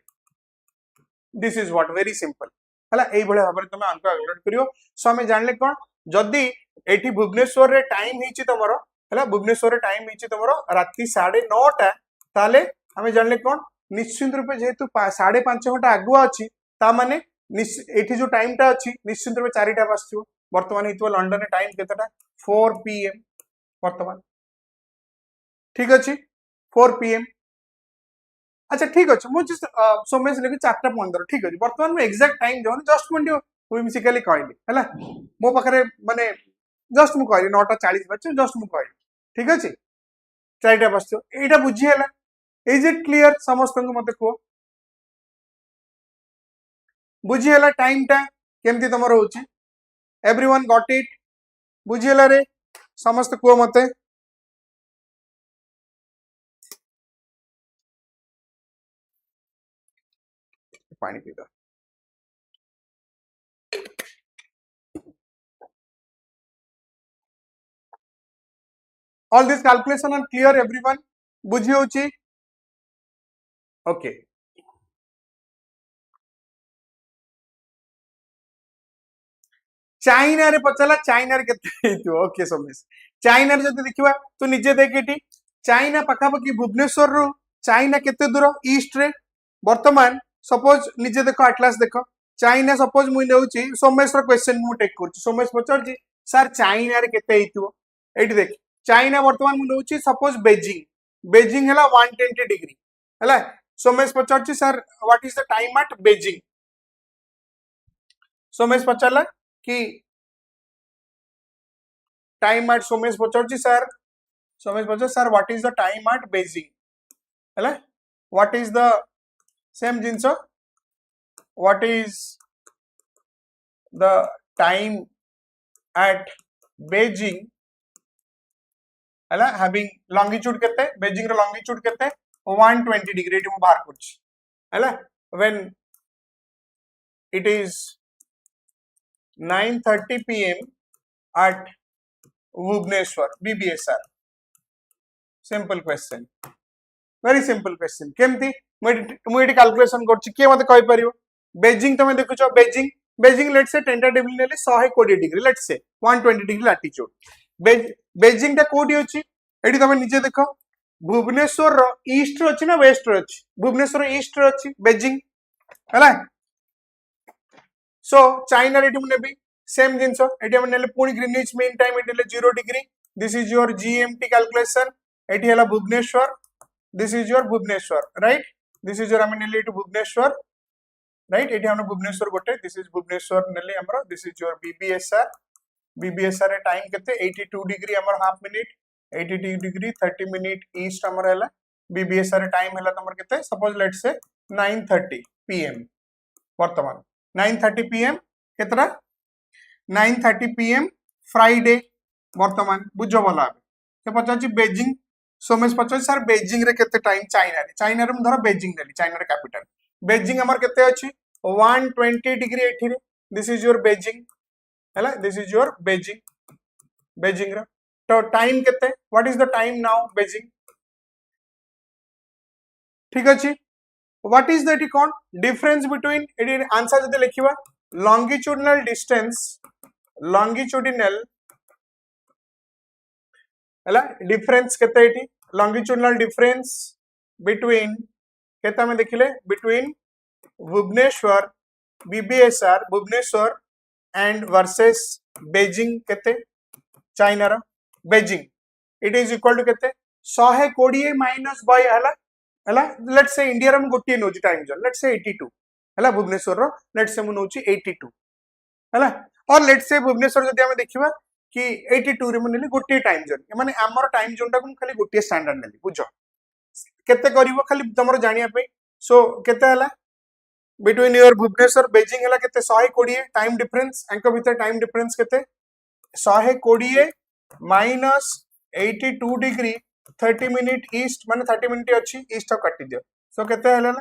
this is what very simple हला एई भले भाबरे तमे अंक कैलकुलेट करियो सो आमे जानले कोन जदी एठी भुवनेश्वर रे टाइम हिची तमरो हला भुवनेश्वर रे टाइम हिची तमरो राती 9:30 ताले हमें जानले कोन निश्चित रूपे जेहेतु 5.5 घंटा आगुआ अछि ता माने एठी जो टाइम टा अछि निश्चित रूपे 4टा बसथियो वर्तमान हितो लंडन रे टाइम केतेटा 4 पीएम वर्तमान ठीक अछि 4 पीएम अच्छा ठीक अछि मु जस्ट सोमेश लेके 4:15 ठीक अछि वर्तमान में एग्जैक्ट टाइम जोन जस्ट मु व्हिमसिकली कहली हला मो पाखरे माने जस्ट मु कहली 9:40 बजे जस्ट मु कहली ठीक अछि 4टा बसथियो एटा बुझी हला इज इट क्लियर समस्त को मते को बुझी हला टाइम टा केमती तमरो होची एवरीवन गॉट इट बुझी हला रे समस्त को मते पानी पी दो all this calculation are clear everyone बुझी होची ओके चाइना रे पचला चाइना रे केते हेतियो ओके सोमेश चाइना रे जति देखिबा तो निजे देख एटी चाइना पखा पकी भुवनेश्वर रु चाइना केते दूर ईस्ट रे वर्तमान सपोज निजे देखो एटलास देखो चाइना सपोज मु नेउची सोमेश रो क्वेश्चन मु टेक करची सोमेश पचरजी सर चाइना रे केते हेतियो एटी देख चाइना वर्तमान मु नेउची सपोज बेजिंग हला 120 डिग्री हला सोमेश पचरची sir what is the time at Beijing Somesh पचरला कि टाइम एट सोमेश पचरची सर सोमेश पचर sir what is the time at Beijing हला व्हाट इज द सेम जिंसो what is the time at Beijing हला हैविंग लॉन्गिट्यूड केते बेजिंग रो लॉन्गिट्यूड केते 120 डिग्री एटी मु बाहर करछ हला when it is 9:30 pm at Bhubaneswar BBSR simple question very simple question केमती मु एटी कैलकुलेशन करछि के मते कहि परियो बेजिंग तमे देखुछो बेजिंग लेट्स से टेंटेटिवली नेले 120 degree let's say 120 degree latitude Beijing ता कोडी अछि एटी तमे निजे देखो भुवनेश्वर रो ईस्ट रो अछि ना वेस्ट रो अछि भुवनेश्वर ईस्ट रो अछि बेजिंग हला सो चाइना रे एटी नेबी सेम जिंसो एटी हम नेले पुनी ग्रीनिच मीन टाइम एटी ले 0 degree this is your GMT calculation एटी हला Bhubaneswar this is your Bhubaneswar right this is your हम नेले एटी भुवनेश्वर राइट एटी हम भुवनेश्वर गोटे दिस इज भुवनेश्वर नेले हमरो दिस इज योर बीबीएसआर रे टाइम केते 82 डिग्री हमर half minute 82 degree 30 minute east हमर हला बीबीएसआर रे टाइम हला तमर केते सपोज लेट्स से 9:30 pm वर्तमान 9:30 pm केतरा 9:30 pm फ्राइडे वर्तमान बुझो भला से पचाची बेजिंग सोमेश पचाची सर बेजिंग रे केते टाइम चाइना रे धर बेजिंग नेली चाइना रे कैपिटल बेजिंग हमर केते अछि 120 डिग्री एठी रे दिस इज योर बेजिंग हला दिस इज योर बेजिंग रे तो टाइम केते what is the time now Beijing ठीक अछि व्हाट इज दैट कौन डिफरेंस बिटवीन एटी आंसर जदि लिखिबा लॉन्गिट्यूडिनल डिस्टेंस लॉन्गिट्यूडिनल हला डिफरेंस केते एटी लॉन्गिट्यूडिनल डिफरेंस बिटवीन केते हम देखिले between Bhubaneswar BBSR Bhubaneswar and versus Beijing केते चाइना रो Beijing it is equal to केते 120 माइनस बाय हला लेट्स से इंडिया रो गोटे नोची टाइम जोन लेट्स से 82 हला भुवनेश्वर रो लेट्स से मु नोची 82 हला और लेट्स से भुवनेश्वर जदि हम देखिबा कि 82 रे मु नेली गोटे टाइम जोन माने हमर टाइम जोन टा खाली गोटे स्टैंडर्ड नेली बुझो केते करिवो खाली तमरो जानिया पे सो केते हला बिटवीन योर भुवनेश्वर बेजिंग हला केते 120 टाइम डिफरेंस एंको भीतर टाइम डिफरेंस केते 120 माइनस 82 डिग्री 30 मिनिट ईस्ट माने 30 मिनिट अछि ईस्ट काटि दियो सो केते हला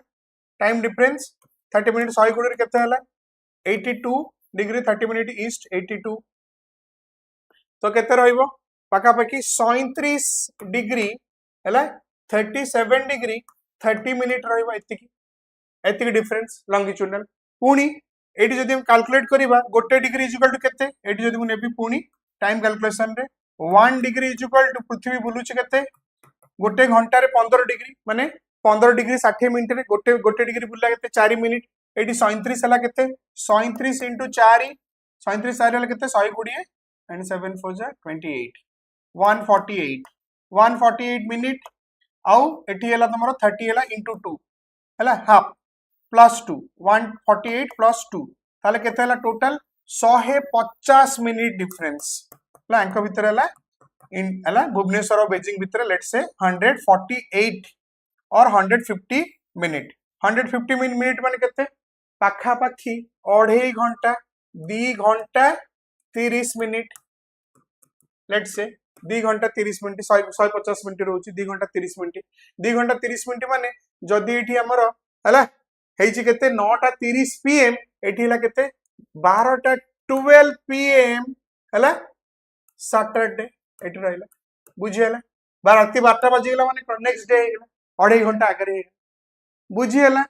टाइम डिफरेंस 30 मिनिट 120 रे केते हला 82 डिग्री 30 मिनिट ईस्ट 82 तो केते रहइबो पाका पाकी 37 डिग्री हला 37 डिग्री 30 मिनिट रहइबो एतिकी डिफरेंस लॉन्गिट्यूडिनल पुनी एटी जदि हम कैलकुलेट करिबा गोटे डिग्री इज इक्वल टू केते एटी जदि मु नेबी पुनी टाइम कैलकुलेशन रे 1 डिग्री इज इक्वल टू पृथ्वी बुलुची केते गोटे घंटा रे 15 डिग्री माने 15 डिग्री 60 मिनिट रे गोटे डिग्री बुलला केते 4 मिनिट एटी 37 हला केते 37 into 4 37 4 हला केते 120 and 7 4 जा 28 148 मिनिट आउ एटी हला तमरो 30 हला into 2 हला हाफ प्लस 2 148 प्लस 2 ताले केते हला टोटल 150 मिनिट डिफरेंस हला एंको भीतर हला इन हला भुवनेश्वर और बेजिंग भीतर लेट्स से 148 और 150 मिनिट 150 मिनिट माने केते पाखा पाखी 2.5 घंटा 2 घंटा 30 मिनिट लेट्स से 2 घंटा 30 मिनिट 150 मिनिट रहउची 2 घंटा 30 मिनिट 2 घंटा 30 मिनिट माने जदी एठी हमर हला हेची केते 9:30 पीएम एठी हला केते 12:12 पीएम हला सैटरडे एठी रहला बुझी हला राति 12टा बजे गेला माने नेक्स्ट डे हेला 2.5 घंटा आगे रे बुझी हला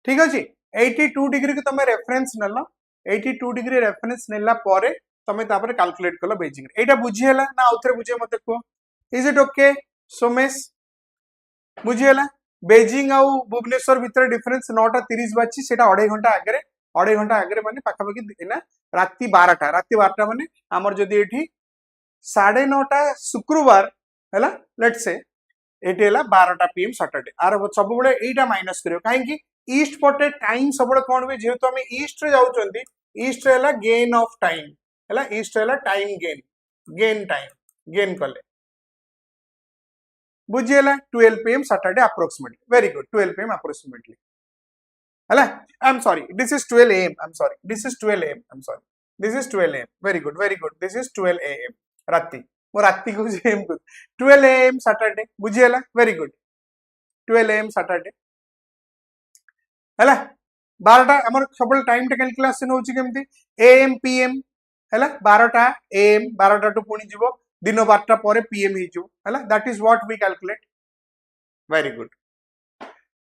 ठीक अछि 82 डिग्री के तमे रेफरेंस नलो 82 डिग्री रेफरेंस नेला परे तमे तापर कैलकुलेट कलो बेजिंग एटा बुझी हला ना आउथरे बुझे मते को इज इट ओके सोमेश बुझी हला बेजिंग आउ भुवनेश्वर भीतर डिफरेंस 9:30 बाची सेटा 2.5 घंटा आगे माने पाखा पाखी ना राति 12टा माने हमर जदी एठी 9:30 शुक्रवार हला लेट्स से एठी हला 12टा पीएम सैटरडे आर सब बळे एटा माइनस करियो काहे कि ईस्ट पटे टाइम सब बळे कोन वे जेहेतु हमें ईस्ट रे जाउचंती ईस्ट रे हला गेन ऑफ टाइम हला ईस्ट रे हला टाइम गेन टाइम गेन कले बुझिएला 12 pm Saturday approximately very good 12 pm approximately हला I am sorry this is 12 am I am sorry this is 12 am I am sorry this is 12 am very good this is 12 am राति मो राति को एम को 12 am सैटरडे बुझिएला वेरी गुड 12 am सैटरडे हला 12टा हमर सबल टाइम टे कैलकुलेशन होची केमती am pm हला 12टा am 12टा टू पुनी जीवो दिन 12टा परे pm ही जो हला that is what we calculate very good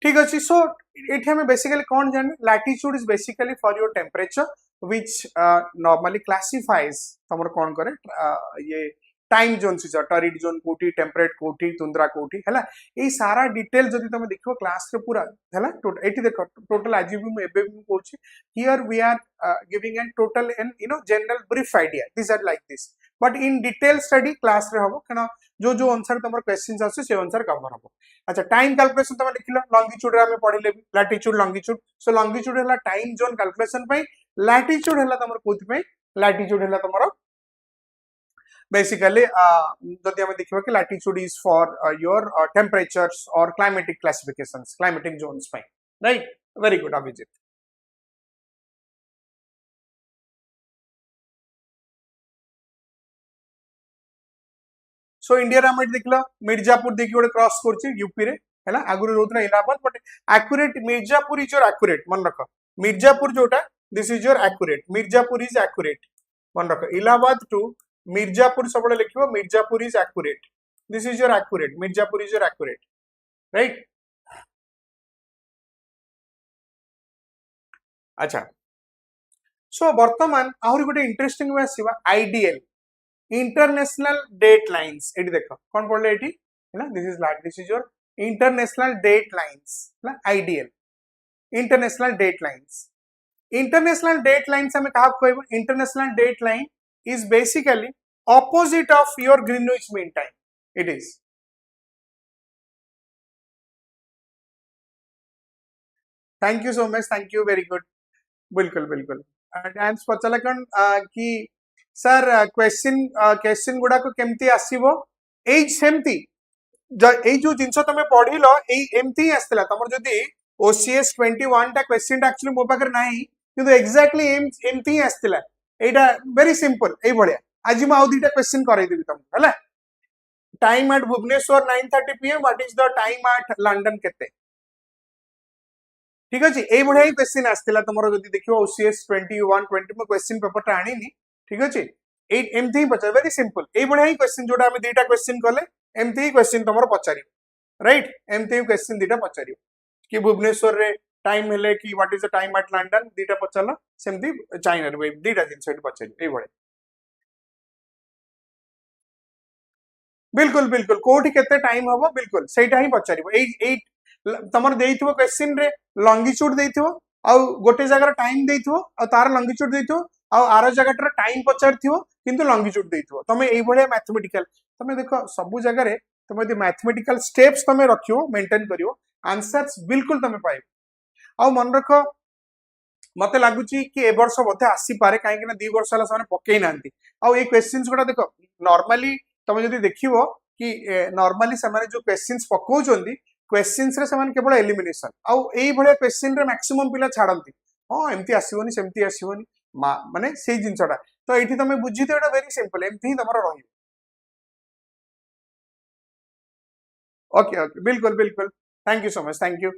ठीक अछि सो एठी हमें बेसिकली कोन जाने latitude is basically for your temperature which normally classifies हमर कोन करे ये टाइम जोन से टॉरिड जोन कोठी टेम्परेट कोठी तुंद्रा कोठी हला ए सारा डिटेल जदी तुम देखियो क्लास रे पूरा हला एठी देखो टोटल आज भी मैं एबे भी कहूची here we are giving an total an you know general brief idea this are like this but in detail study class रे हबो कना जो आंसर तमर क्वेश्चंस आसे से आंसर कवर हबो अच्छा टाइम कैलकुलेशन तम लिखिलो लॉन्गिट्यूड रे हमें पढिले लैटिट्यूड लॉन्गिट्यूड सो लॉन्गिट्यूड हला टाइम जोन कैलकुलेशन पई लैटिट्यूड हला तमर कोथि पई लैटिट्यूड हला तमर basically जदि हम देखिबा कि latitude is for your temperatures or climatic classifications climatic zones पे right very good Abhijit so India रे हम देखलो मिर्जापुर देखि गोटे क्रॉस करछि यूपी रे हैला आगुरी रोतरा Allahabad but accurate Mirzapur is your accurate मन रखो मिर्जापुर जोटा this is your accurate Mirzapur is accurate मन रखो इलाहाबाद टू मिर्जापुर सब लिखिबो Mirzapur is accurate This is your accurate. Mirzapur is your accurate, right? अच्छा, so वर्तमान आहुरी गोटे इंटरेस्टिंग वे आसीबा आइडियल इंटरनेशनल डेट लाइंस एटी देखो कोन पड़ले एटी है ना this is your international date lines ना आइडियल इंटरनेशनल डेट लाइंस हमें कहा कहबो international date line is basically opposite of your Greenwich Mean Time. It is. Thank you so much. Thank you. Very good. बिल्कुल बिल्कुल. डांस पचला कन कि सर क्वेश्चन गुडा को केमती आसीबो एई सेमती एई जो जिंस तमे पढिलो एई एमती आस्तला तमर जदी OCS 21 टा क्वेश्चन एक्चुअली मो पाकर नाही किंतु एग्जैक्टली एमती आस्तला एटा वेरी सिंपल एई भलिया आज मैं आउ दुटा क्वेश्चन कराई देबी तुमको हला time at Bhubaneswar 9:30 PM what is the time at London केते ठीक अछि एई बढिया ही क्वेश्चन आस्तिला तमरो जदी देखियो OCS 21 20 में क्वेश्चन पेपर ता आनीनी ठीक अछि ए एमथि पचा वेरी सिंपल एई बढिया ही क्वेश्चन जोटा हम दुटा क्वेश्चन करले एमथि ही क्वेश्चन तमरो पचारियो राइट एमथि ही क्वेश्चन दुटा पचारियो कि भुवनेश्वर रे टाइम हेले कि what is the time at London दुटा पचारला सेमथि चाइना रे दुटा दिन सेट पचारियो एई बढिया बिल्कुल बिल्कुल कोठी केते टाइम हबो बिल्कुल सेटा ही पचारिबो एई तमर देइथबो क्वेश्चन रे लॉन्गिट्यूड देइथबो आ गोटे जगह टाइम देइथबो आ तार लॉन्गिट्यूड देइथबो आ आरो जगह टाइम पचारथिबो किंतु लॉन्गिट्यूड देइथबो तमे एई भले मैथमेटिकल तमे देखो सब जगह रे तमे दे मैथमेटिकल स्टेप्स तमे रखियो मेंटेन करियो आंसर्स बिल्कुल तमे पाइबो आ मन रखो मते लागुची कि ए वर्ष बोधे आसी पारे काहे कि ना 2 वर्ष हला साने पकेई नांती आ ए क्वेश्चंस गुडा देखो नॉर्मली तुम जदि देखिबो कि नॉर्मली से जो क्वेश्चंस पकाउछंदी क्वेश्चंस रे समान केवल एलिमिनेशन आउ एई भले क्वेश्चन रे मैक्सिमम पिला छाडंती हां एम्ति आसीबोनी सेम्ति आसीबोनी माने सेई जिंसटा तो एठी तमे बुझिते एटा वेरी सिंपल एम्ति तमरो रही ओके ओके बिल्कुल बिल्कुल thank you so much thank you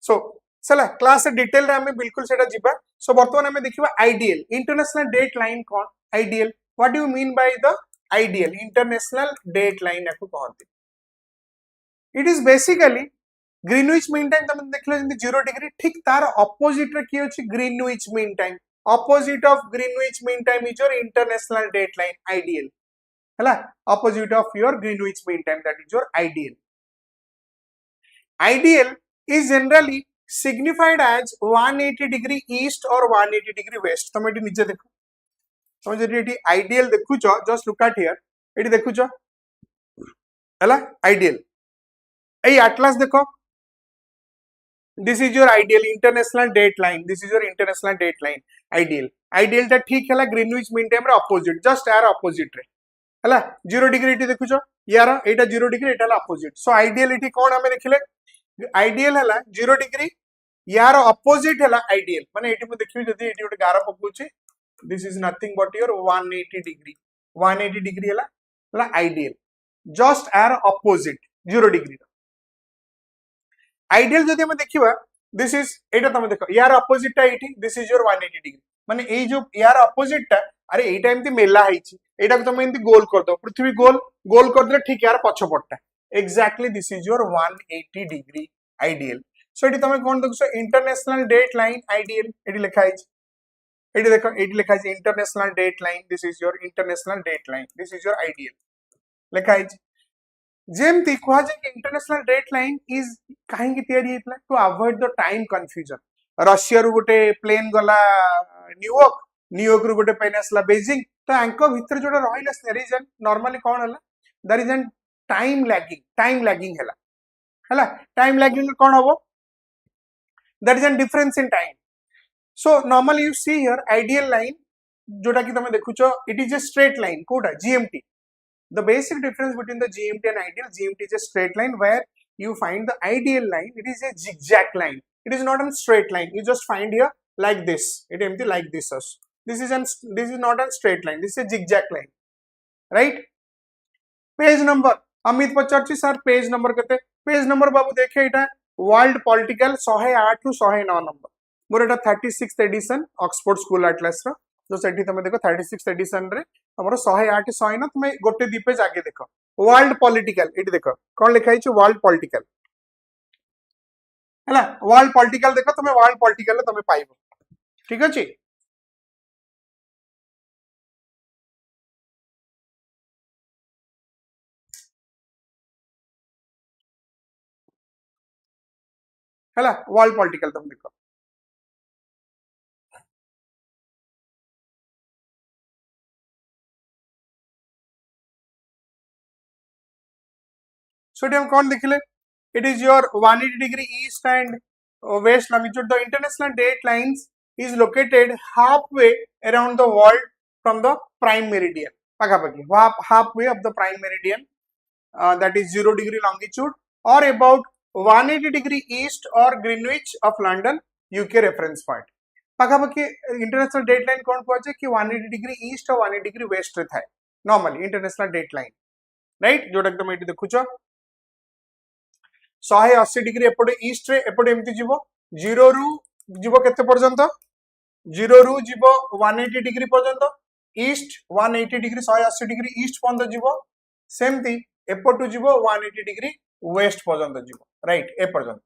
सो चला क्लास डिटेल रे हमें बिल्कुल सेटा जिबा सो वर्तमान हमें देखिबा आइडियल इंटरनेशनल डेट लाइन कोन ideal what do you mean by the ideal international date line को कहते it is basically Greenwich mean time तुम देखले जंती 0 डिग्री ठीक तार ऑपोजिट रे की अछि Greenwich mean time opposite of Greenwich mean time is your international date line ideal हला opposite of your Greenwich mean time that is your ideal ideal is generally signified as 180 degree east or 180 degree west तुम एटी निजे देखो तुम जदि एटी आइडियल देखुचो जस्ट लुक एट हियर एटी देखुचो हला आइडियल एई एटलास देखो this is your ideal international date line this is your international date line ideal टा ठीक हैला ग्रीनविच मीन टाइम रे ऑपोजिट जस्ट यार ऑपोजिट रे हला 0 डिग्री एटी देखुचो यार एटा 0 डिग्री एटा हला ऑपोजिट सो आइडियल एटी कोन हमें देखिले आइडियल हैला 0 डिग्री यार ऑपोजिट हैला आइडियल माने एटी में देखिबी जदि एटी गोटे गारा पकुची this is nothing but your 180 degree है ideal just air opposite 0 degree ideal जदि हमें देखिबा this is एटा तमे देखो यार opposite टा eighty this is your 180 degree माने ए जो यार opposite टा अरे एटा एमती मेला हैछि एटा को तमे एमती गोल कर दो पृथ्वी गोल कर दे ठीक यार पछपटटा exactly this is your 180 degree ideal so एटी तमे कोन देखछो इंटरनेशनल डेट लाइन आइडियल एटी लिखा हैछि एटी देखो एटी लिखा है international date line this is your international date line this is your ideal लिखा है जेमती कहा जे कि इंटरनेशनल डेट लाइन इज काहे की तैयारी हेतला to avoid the time confusion Russia रु गोटे प्लेन गला न्यूयॉर्क रु गोटे प्लेन आसला बेजिंग तो आंको भीतर जोटा रहिला रीजन नॉर्मली कोन हला that is an time lagging हला टाइम लैगिंग कोन होबो that is an difference in time so normally you see here ideal line जोटा कि तमे देखुचो it is a straight line कोटा GMT the basic difference between the GMT and ideal GMT is a straight line where you find the ideal line it is a zigzag line it is not a straight line you just find here like this it empty like this this is not a straight line this is a zigzag line right page number Amit पचारची सर पेज नंबर केते पेज नंबर बाबू देखे एटा वर्ल्ड पॉलिटिकल 108 रु 109 नंबर मोर एटा 36th edition Oxford school atlas रो जो सेठी तमे देखो 36th एडिशन रे हमरो 108 109 तमे गोटे दी पेज आगे देखो वर्ल्ड पॉलिटिकल ये देख कौन लिखाई वर्ल्ड पॉलिटिकल है वर्ल्ड पॉलिटिकल देख तुम वर्ल्ड पॉलिटिकल तुम पाइब ठीक अच्छे है वर्ल्ड पॉलिटिकल तुम देख सो हम कौन देखिले it is your 180 degree east and west longitude. The international date lines is located halfway around the world from the prime meridian. Halfway of the prime meridian, that is 0 degree longitude, or about 180 degree east or Greenwich of London, UK reference point. पाखापाखी international date line कौन कहु कि 180 degree east और 180 degree west रे थाए normally international date line, right? जोटा तुम ये देखुच 180 डिग्री एपटे ईस्ट रे एपटे एमती जीवो 0 रु जीवो केते पर्यंत 0 रु जीवो 180 डिग्री पर्यंत ईस्ट 180 डिग्री 180 डिग्री ईस्ट पर्यंत जीवो सेमती एपटू जीवो 180 डिग्री वेस्ट पर्यंत जीवो राइट ए पर्यंत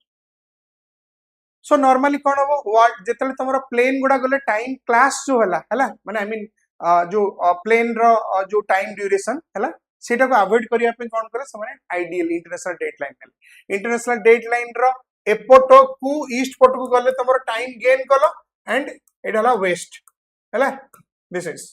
सो नॉर्मली कोन हो जेतले तमरो प्लेन गुडा गले टाइम क्लास जो हला माने आई मीन जो प्लेन रो जो टाइम ड्यूरेशन हला सेटा को अवॉइड करिया पे कोन करे समान आइडियल इंटरनेशनल डेट लाइन रो एपोटो को ईस्ट पोट को गले तमरो टाइम गेन कलो एंड एटा हला वेस्ट हला दिस इज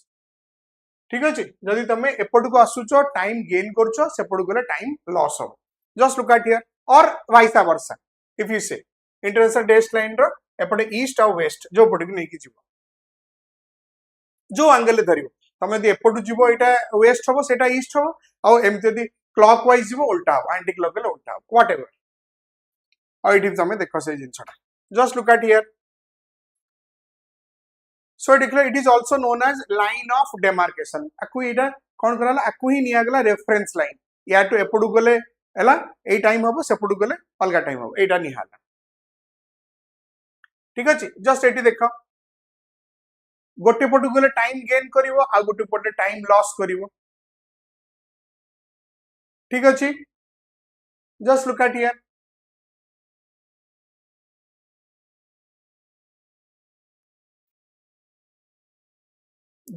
ठीक अछि जदी तमे एपोट को आसुचो टाइम गेन करछो सेपोट गले टाइम लॉस हो जस्ट लुक एट हियर और वाइस वर्सा इफ यू से इंटरनेशनल डेट लाइन रो एपोटे ईस्ट और वेस्ट जो पोट को नै कि जीवो जो एंगल धरियो तमे यदि एपटू जीवो एटा वेस्ट हो सेटा ईस्ट हो और एमती यदि क्लॉकवाइज जीवो उल्टा हो एंटी क्लॉकवाइज उल्टा हो व्हाटएवर और इट तमे देखो से जिनछटा just look at here so it is also known as line of demarcation अकु एटा कोन करला अकु ही निया गला रेफरेंस लाइन या तो एपटू गले हला ए टाइम हो सेपटू गले अलगा टाइम हो एटा निहाला ठीक अछि जस्ट एटी देखो गोटे पटू गले टाइम गेन करिवो आ गोटे पटे टाइम लॉस करिवो ठीक अछि just look at here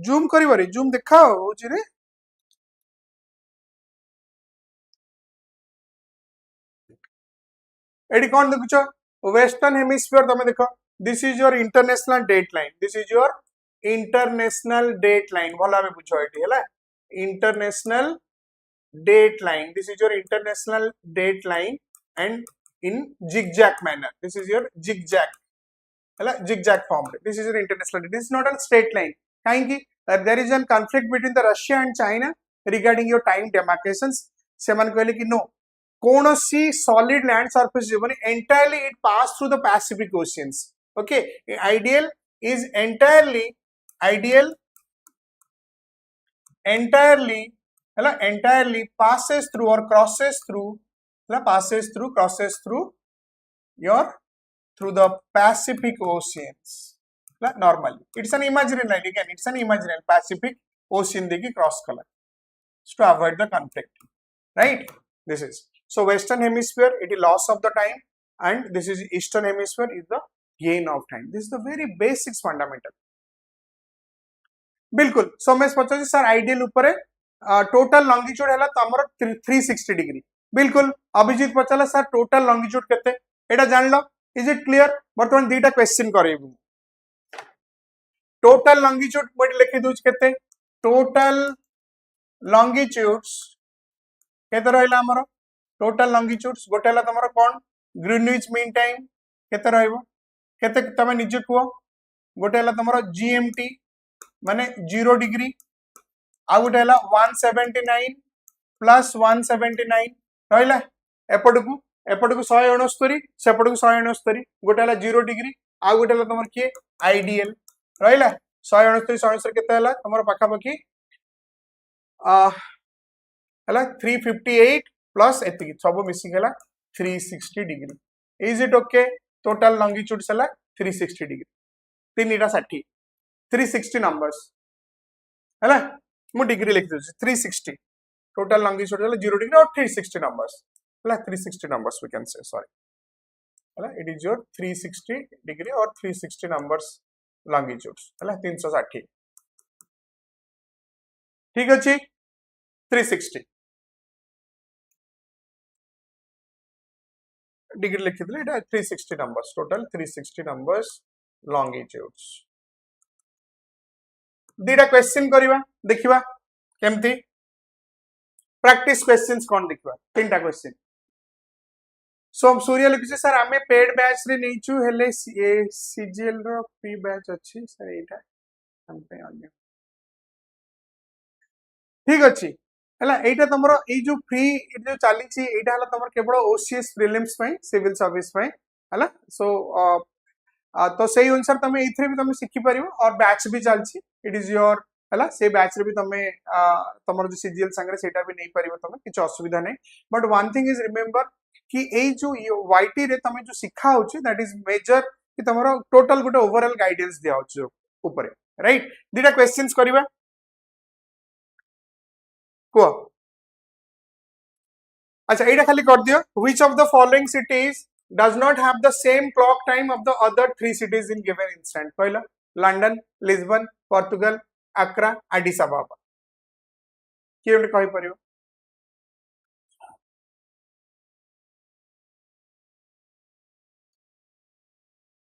zoom करिवो रे जूम देखाओ होची रे एडी कोन देखुचो वेस्टर्न हेमिस्फीयर तमे देखो this is your international date line this is your international date line भला में बुझो एटी हला international date line this is your international date line and in zigzag manner this is your zigzag हला zigzag form this is your international this is not a straight line काहे कि there is a conflict between the Russia and China regarding your time demarcations से मन कहले कि नो कोनोसी solid land surface जीवन entirely it pass through the Pacific oceans okay ideal is entirely passes through or crosses through your through the Pacific oceans normally it's an imaginary line again it's an imaginary Pacific ocean deki cross color to avoid the conflict right this is so western hemisphere it is loss of the time and this is eastern hemisphere is the gain of time this is the very basics fundamental बिल्कुल सोमेश पचास सर आइडियल ऊपर टोटल लॉन्गिट्यूड है तमर 360 डिग्री बिल्कुल अभिजीत पचाला सर टोटल लॉन्गिट्यूड केते एटा जान लो इज इट क्लियर बर्तमान दीटा क्वेश्चन करेबु टोटल लॉन्गिट्यूड मोड लिखि दोछ केते टोटल लॉन्गिट्यूड्स केते रहला हमर टोटल लॉन्गिट्यूड्स गोटेला तमर कोन ग्रीनविच मीन टाइम केते रहइबो केते तमे निजे कुओ गोटेला तमर जीएमटी माने 0 डिग्री आ गोटे 179 प्लस 179 रहिला एपटकू 169 सेपटकू 169 गोटे 0 डिग्री आ गोटे तमर के आइडियल रहिला 169 केते हला तमर पाखा पाखी हला 358 प्लस एतिकी सब मिसिंग हला 360 degree is it okay total longitude हला 360 डिग्री तीनटा 60 360 नंबर्स है मु डिग्री लिखि दउछि 360 total longitude is 0 degree or 360 numbers. 360 numbers we can say, sorry. It is your 360 degree or 360 numbers longitudes. 360. ठीक अच्छी 360 डिग्री लिखी थी 360 numbers, total 360 numbers longitudes. दीटा question करिवा देखिवा केमती प्रैक्टिस क्वेश्चंस कौन देखिवा तीनटा क्वेश्चन. सो सूर्य लिखिছে सर आमे पेड बैच रे नेचु हेले सीजीएल रो फ्री बैच अछि सर एटा हम पे अन्य ठीक अछि हला एटा तमरो ए जो फ्री जो चली छी एटा हला तमरो केवल ओसीएस प्रीलिम्स पई सिविल सर्विस पई हला. सो तो सही अनुसार तमे एथरे भी तमे सिखि परिबो और बैच भी चलछि इट इज योर हला से बैच रे भी तमे तमरो जो सीजीएल संगे सेटा भी नहीं परिबो तमे किछ असुविधा नहीं. But one thing is remember कि ए जो वाईटी रे तमे जो सिखा होछि दैट इज मेजर कि तमरो टोटल गोटे ओवरऑल गाइडेंस दिया होछि ऊपर राइट. दीटा क्वेश्चंस करिवा को अच्छा एटा खाली कर दियो. Which of the following cities does not have the same clock time of the other 3 cities in given instant. पहिला लंडन, लिस्बन, पोर्तुगल, अक्रा, एडिस अबाबा. किए कहि परियो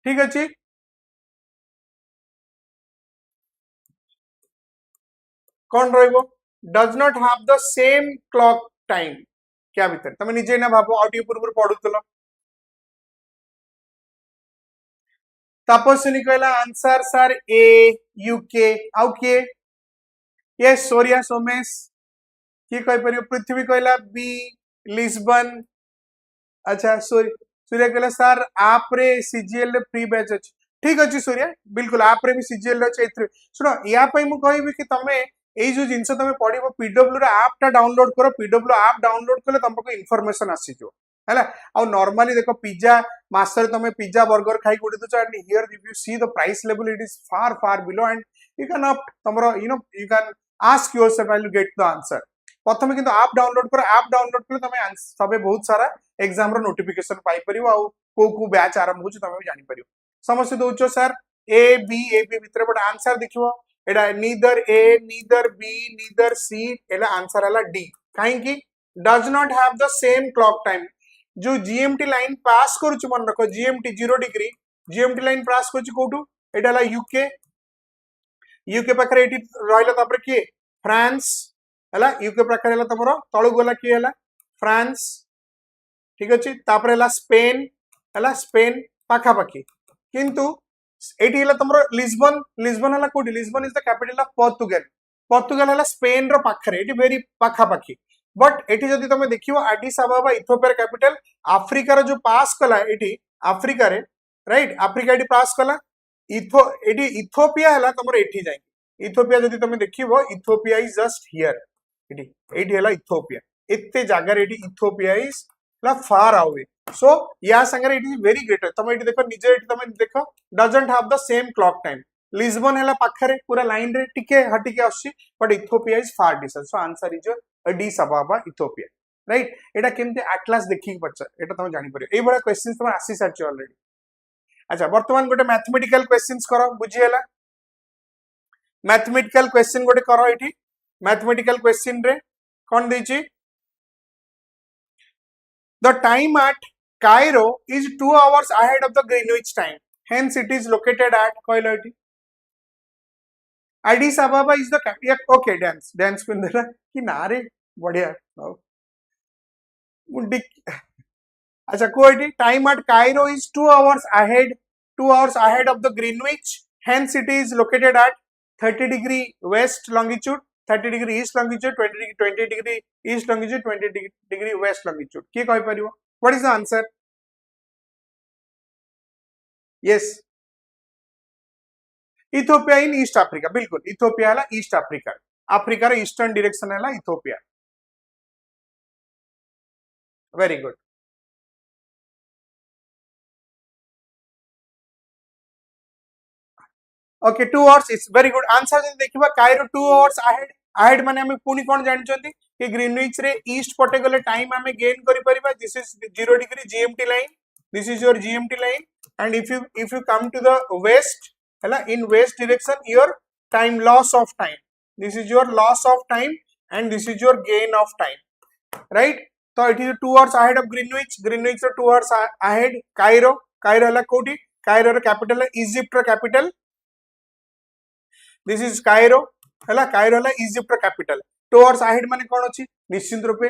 ठीक अछि. कौन रहइबो does not have the same clock time क्या भीतर तमे निजे ना भाबो आउट पूर्व पढुतलो तपस्विनी कहला आंसर सर ए यूके आउ के यस सोरिया सोमेश की कहि परियो. पृथ्वी कहला बी लिस्बन. अच्छा सूर्य कहला सर आप रे सीजीएल रे फ्री बैच अछि ठीक अछि सूर्य बिल्कुल आप रे भी सीजीएल रे अछि. सुनो या पई मु कहबी कि तमे ए जो जिंस तमे पढिबो पीडब्ल्यू रे ऐप टा डाउनलोड करो. पीडब्ल्यू ऐप डाउनलोड करले तुमको इंफॉर्मेशन आसी जो हैला. आ नॉर्मली देखो पिज्जा मास्टर तमे पिज्जा बर्गर खाई गुडी तो and here if you see the price level it is far below and you can up तमरो you can ask yourself and you get the answer. प्रथम किंतु ऐप डाउनलोड करो. ऐप डाउनलोड करले तमे सबे बहुत सारा एग्जाम रो नोटिफिकेशन पाई परियो आ को बैच आरंभ होछ तमे भी जानि परियो. समस्या दोचो सर ए बी भितर बट आंसर देखिवो एडा neither A neither B neither C एला आंसर हला डी. काहे कि does not have the same clock time. जो जीएमटी लाइन पास करूछ मन रखो GMT 0 degree GMT line pass करूछ कोटू एडा हला यूके पाखरे एटी रहला तापर के फ्रांस हला यूके पाखरे हला तमरो तळु गला के हला फ्रांस ठीक अछि. तापर हला स्पेन पाखा पाखी किंतु एटी हला तमरो लिस्बन हला कोडी Lisbon is the capital of Portugal हला स्पेन रो पाखरे एटी वेरी पाखा पाखी. बट एटी जदि तमे देखियो Addis Ababa Ethiopia capital Africa रो जो पास कला एटी अफ्रीका रे राइट अफ्रीका एटी पास कला एटी इथियोपिया हला तमरो एटी जाय इथियोपिया जदि तमे देखिबो इथियोपिया इज जस्ट हियर एटी हला इथियोपिया एते जागर एटी इथियोपिया इज ला फार अवे. सो या संगे इट इज वेरी ग्रेटर. तमे एटी देखो निजे एटी तमे देखो doesn't have the same clock time. Lisbon हला पाखरे पूरा लाइन रे टिके हटिके आसी but Ethiopia is far distance. So answer is Addis Ababa Ethiopia right. एटा केमते एटलास देखि पछ एटा तमे जानि परियो ए बडा क्वेश्चंस तमे आसी साच ऑलरेडी. अच्छा वर्तमान गोटे मैथमेटिकल क्वेश्चंस करो बुझी हला. मैथमेटिकल क्वेश्चन गोटे करो एठी. मैथमेटिकल क्वेश्चन रे कोन देछि the time at Cairo is 2 hours ahead of the Greenwich time. Hence, it is located at Koilati. Addis Ababa is the capital. Yeah, okay, dance Pindra. Ki nare बढ़िया. अच्छा कोई time at Cairo is 2 hours ahead of the Greenwich. Hence, it is located at 30 degree west longitude. 30 degree east longitude, 20 degree east longitude, 20 degree west longitude. Ki koi paribo? What is the answer? Yes. Ethiopia in East Africa. बिल्कुल Ethiopia है East Africa. Africa रे eastern direction है Ethiopia. Very good. Okay, 2 hours is very good. Answer जब देखिबा Cairo 2 hours ahead. माने हमें पुनी कोन जानि चंती कि ग्रीनविच रे ईस्ट पटे गले टाइम आमे गेन करि परिबा this is 0 degree GMT line this is your GMT line and if you come to the west हैला in west direction your time loss of time this is your loss of time and this is your gain of time right तो it is 2 hours ahead of Greenwich Greenwich रो 2 आवर्स अहेड कायरो कायरो हला कोठी कायरो रो कैपिटल है इजिप्ट रो कैपिटल दिस इज कायरो हला कायरो हला इजिप्ट रो कैपिटल 2 आवर्स अहेड माने कोन अछि निश्चित रूपे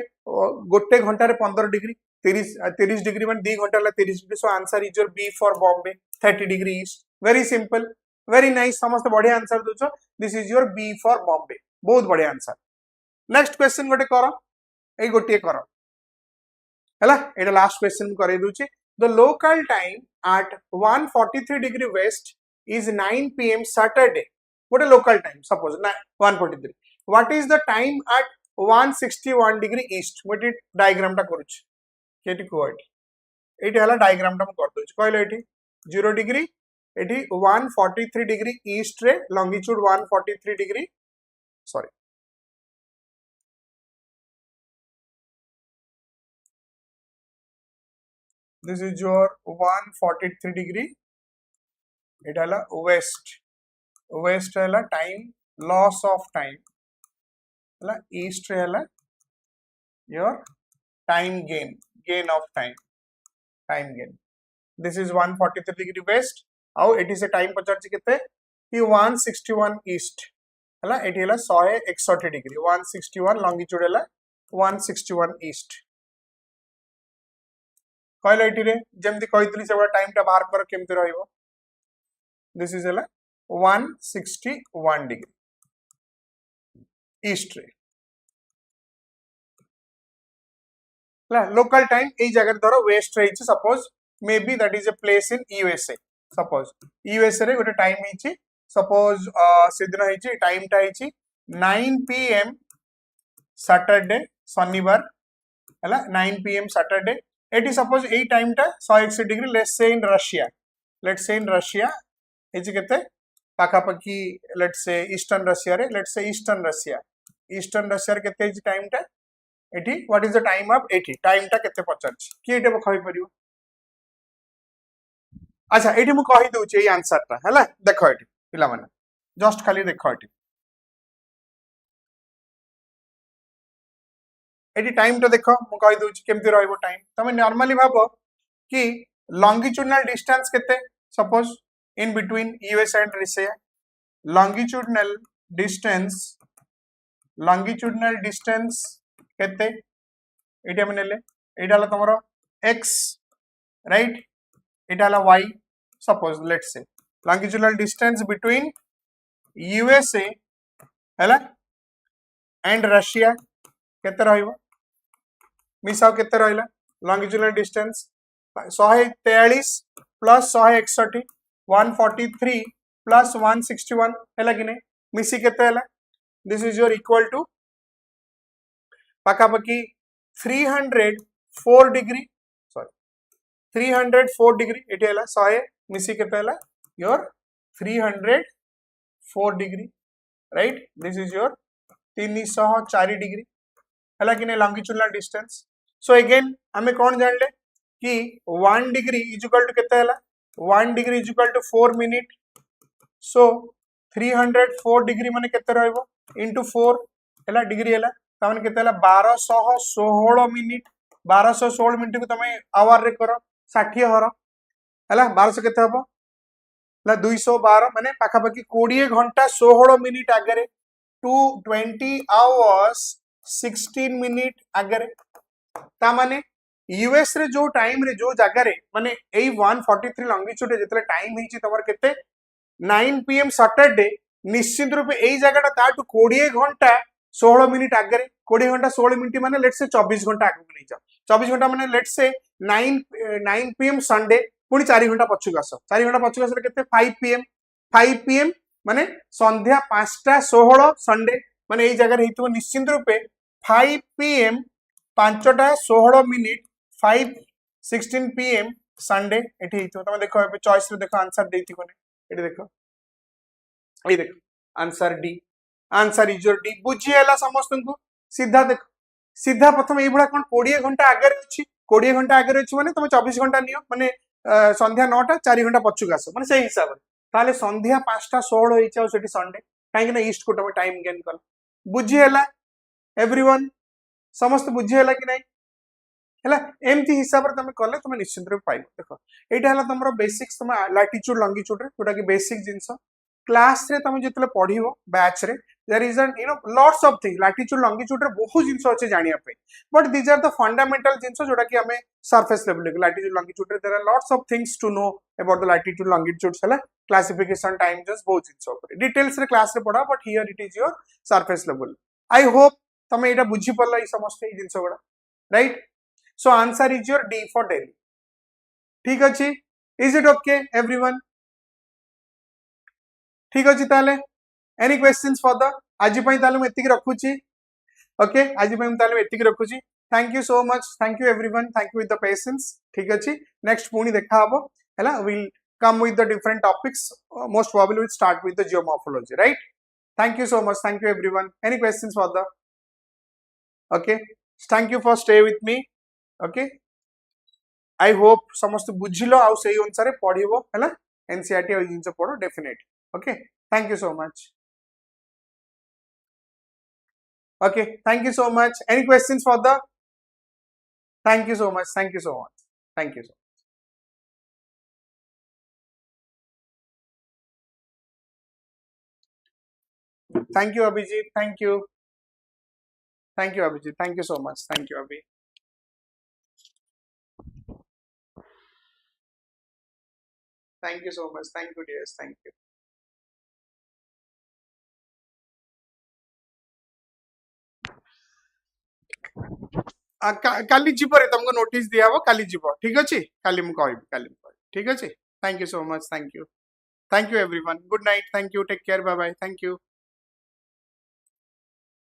गोटे घंटा रे 15 डिग्री 30 डिग्री माने 2 घंटा ला 30 degree so answer is your B for Bombay 30 degree east very simple very nice समस्त बढ़िया आंसर दोछो this is your B for Bombay बहुत बढ़िया आंसर नेक्स्ट क्वेश्चन गोटे करो ए गोटे करो हला एटा लास्ट क्वेश्चन करे दूची the local time at 143 degree west is 9 pm Saturday what a local time suppose 143 what is the time at 161 degree east what it diagram ta करूछ केटी कोड एटी हला डायग्राम टा कर दोछ कहले एटी 0 डिग्री एटी 143 डिग्री ईस्ट रे longitude 143 degree sorry this is your 143 degree it hela west hela time loss of time hela east hela your time gain of time gain this is 143 degree west how it is a time पचारछि केते कि 161 east हला एठी हला 161 degree 161 longitude हला 161 east कहले एठी रे जेमति कहितली से टाइम टा बाहर कर केमति रहइबो दिस इज हला 161 डिग्री ईस्ट रे ला लोकल टाइम ए जगह धरो वेस्ट रही suppose may be that is a place in USA suppose USA रे गोटे टाइम हिची सपोज सेदिन हिची टाइम टा हिची 9 pm सैटरडे शनिवार हला 9 pm सैटरडे एटी सपोज ए टाइम टा 161 degree let's say in Russia एजी केते पाखा पकी लेट्स से ईस्टर्न रशिया रे लेट्स से ईस्टर्न रशिया रे केते एजी टाइम टा eighty what is the time of eighty time टा केते पचारछि कि एटे खइ परियो अच्छा एटी मु कहि दउ छै आंसर टा हला देखो एटी पिला माने जस्ट खाली देखो एटी एटी टाइम तो देखो मु कहि दउ छी केमति रहइबो टाइम तमे नॉर्मली भाबो कि लॉन्गिट्यूडनल डिस्टेंस केते suppose in between US and Russia longitudinal distance केते एटी हम नेले एटा हला तमरो x राइट एटा हला y suppose let's say longitudinal distance between USA हला एंड रशिया केते रहइबो मिसाव केते रहइला लॉन्गिट्यूडनल डिस्टेंस 143 प्लस 161 143 प्लस 161 हैला कि नै मिसी केते हैला this is your equal to पाका पकी 304 डिग्री सॉरी 304 डिग्री एटी हैला 100 मिसी केते हैला your 304 degree right this is your 304 degree हैला कि नै लॉन्गिट्यूडनल डिस्टेंस सो अगेन हमें कौन जानले कि 1 डिग्री इज इक्वल टू केते हैला 1 degree is equal to 4 minute so 304 degree माने केते रहइबो इनटू 4 हैला डिग्री हैला त माने केते हैला 1216 मिनिट 1216 मिनिट को तमे आवर रे करो 60 हर हैला 1200 केते हबो ला 212 माने पाखा पाखी 20 घंटा 16 मिनिट आगरे 220 आवर्स 16 मिनिट आगरे ता माने यूएस रे जो टाइम रे जो जगह रे माने एई 143 लॉन्गिट्यूड रे जतले टाइम हिची तमर केते 9 pm सैटरडे निश्चित रूप एई जगहटा ताटू 20 घंटा 16 मिनिट आगरे 20 घंटा 16 मिनिट माने लेट्स से 24 घंटा आगु नै जाओ 24 घंटा माने लेट्स से 9 pm संडे पुनी 4 घंटा पछु आस 4 घंटा पछु आस केते 5 pm माने संध्या 5टा 16 संडे माने एई जगह रे हितो निश्चित रूप 5 pm 5टा 16 मिनिट 5:16 pm संडे एठी हितो तमे देखो ए चॉइस रे देखो आंसर देती कोने एठी देखो ए देखो answer D answer is your D बुझी हला समस्त को सीधा देखो सीधा प्रथम ये कौन 20 घंटा आगे अच्छी 20 घंटा आगे अच्छी माने तुम 24 घंटा नियो माने संध्या 9टा 4 घंटा पछुक आस माने से हिसाब ताले संध्या 5टा 16 होइछ आ सेठी संडे काहे ना ईस्ट को तुम टाइम गेन कर बुझी हैला एवरीवन समस्त बुझी हैला कि नहीं हैला एमती हिसाब रे तुम कले तुम निश्चित रे पाइबो देखो एटा हैला तुमरो बेसिक्स तुम लैटिट्यूड लॉन्गिट्यूड रे जोटा कि बेसिक जिंस क्लास रे तुम जतले पढिबो बैच रे there is an lots of thing latitude longitude रे बहुत जिंस अछि जानिया पे but these are the fundamental जिंस जोटा कि हमें सरफेस लेवल के लैटिट्यूड लॉन्गिट्यूड रे there are lots of things to know about the latitude longitudes हैला क्लासिफिकेशन टाइम जस्ट बहुत जिंस ऊपर डिटेल्स रे क्लास रे पढा but here it is your surface level I hope तमे एटा बुझी पल्ला ई समस्त ई जिंस गुडा right so answer is your D for daily ठीक अछि इज इट ओके एवरीवन ठीक अछि ताले एनी क्वेश्चंस फॉर द आज पई ताले म एतिक रखुची ओके आज पई म ताले म एतिक रखुची thank you so much thank you everyone thank you with the patience ठीक अछि नेक्स्ट पुनी देखा हबो हैला will come with the different topics most probably we'll start with the geomorphology right thank you so much thank you everyone any questions for the okay thank you for stay with me okay I hope समस्त बुझिलो आ सेही अनुसार पढिबो हैला एनसीईआरटी आ जिंस पढो definite okay thank you so much okay thank you so much any questions for the thank you so much thank you so much thank you so much thank you Abhijit thank you Abhijit thank you so much thank you Abhi thank you so much thank you dears thank you काली जीव रे तुमको नोटिस दिया हो काली जीव ठीक अछि काली म कहबी काली म ठीक अछि thank you so much thank you everyone good night thank you take care bye bye thank you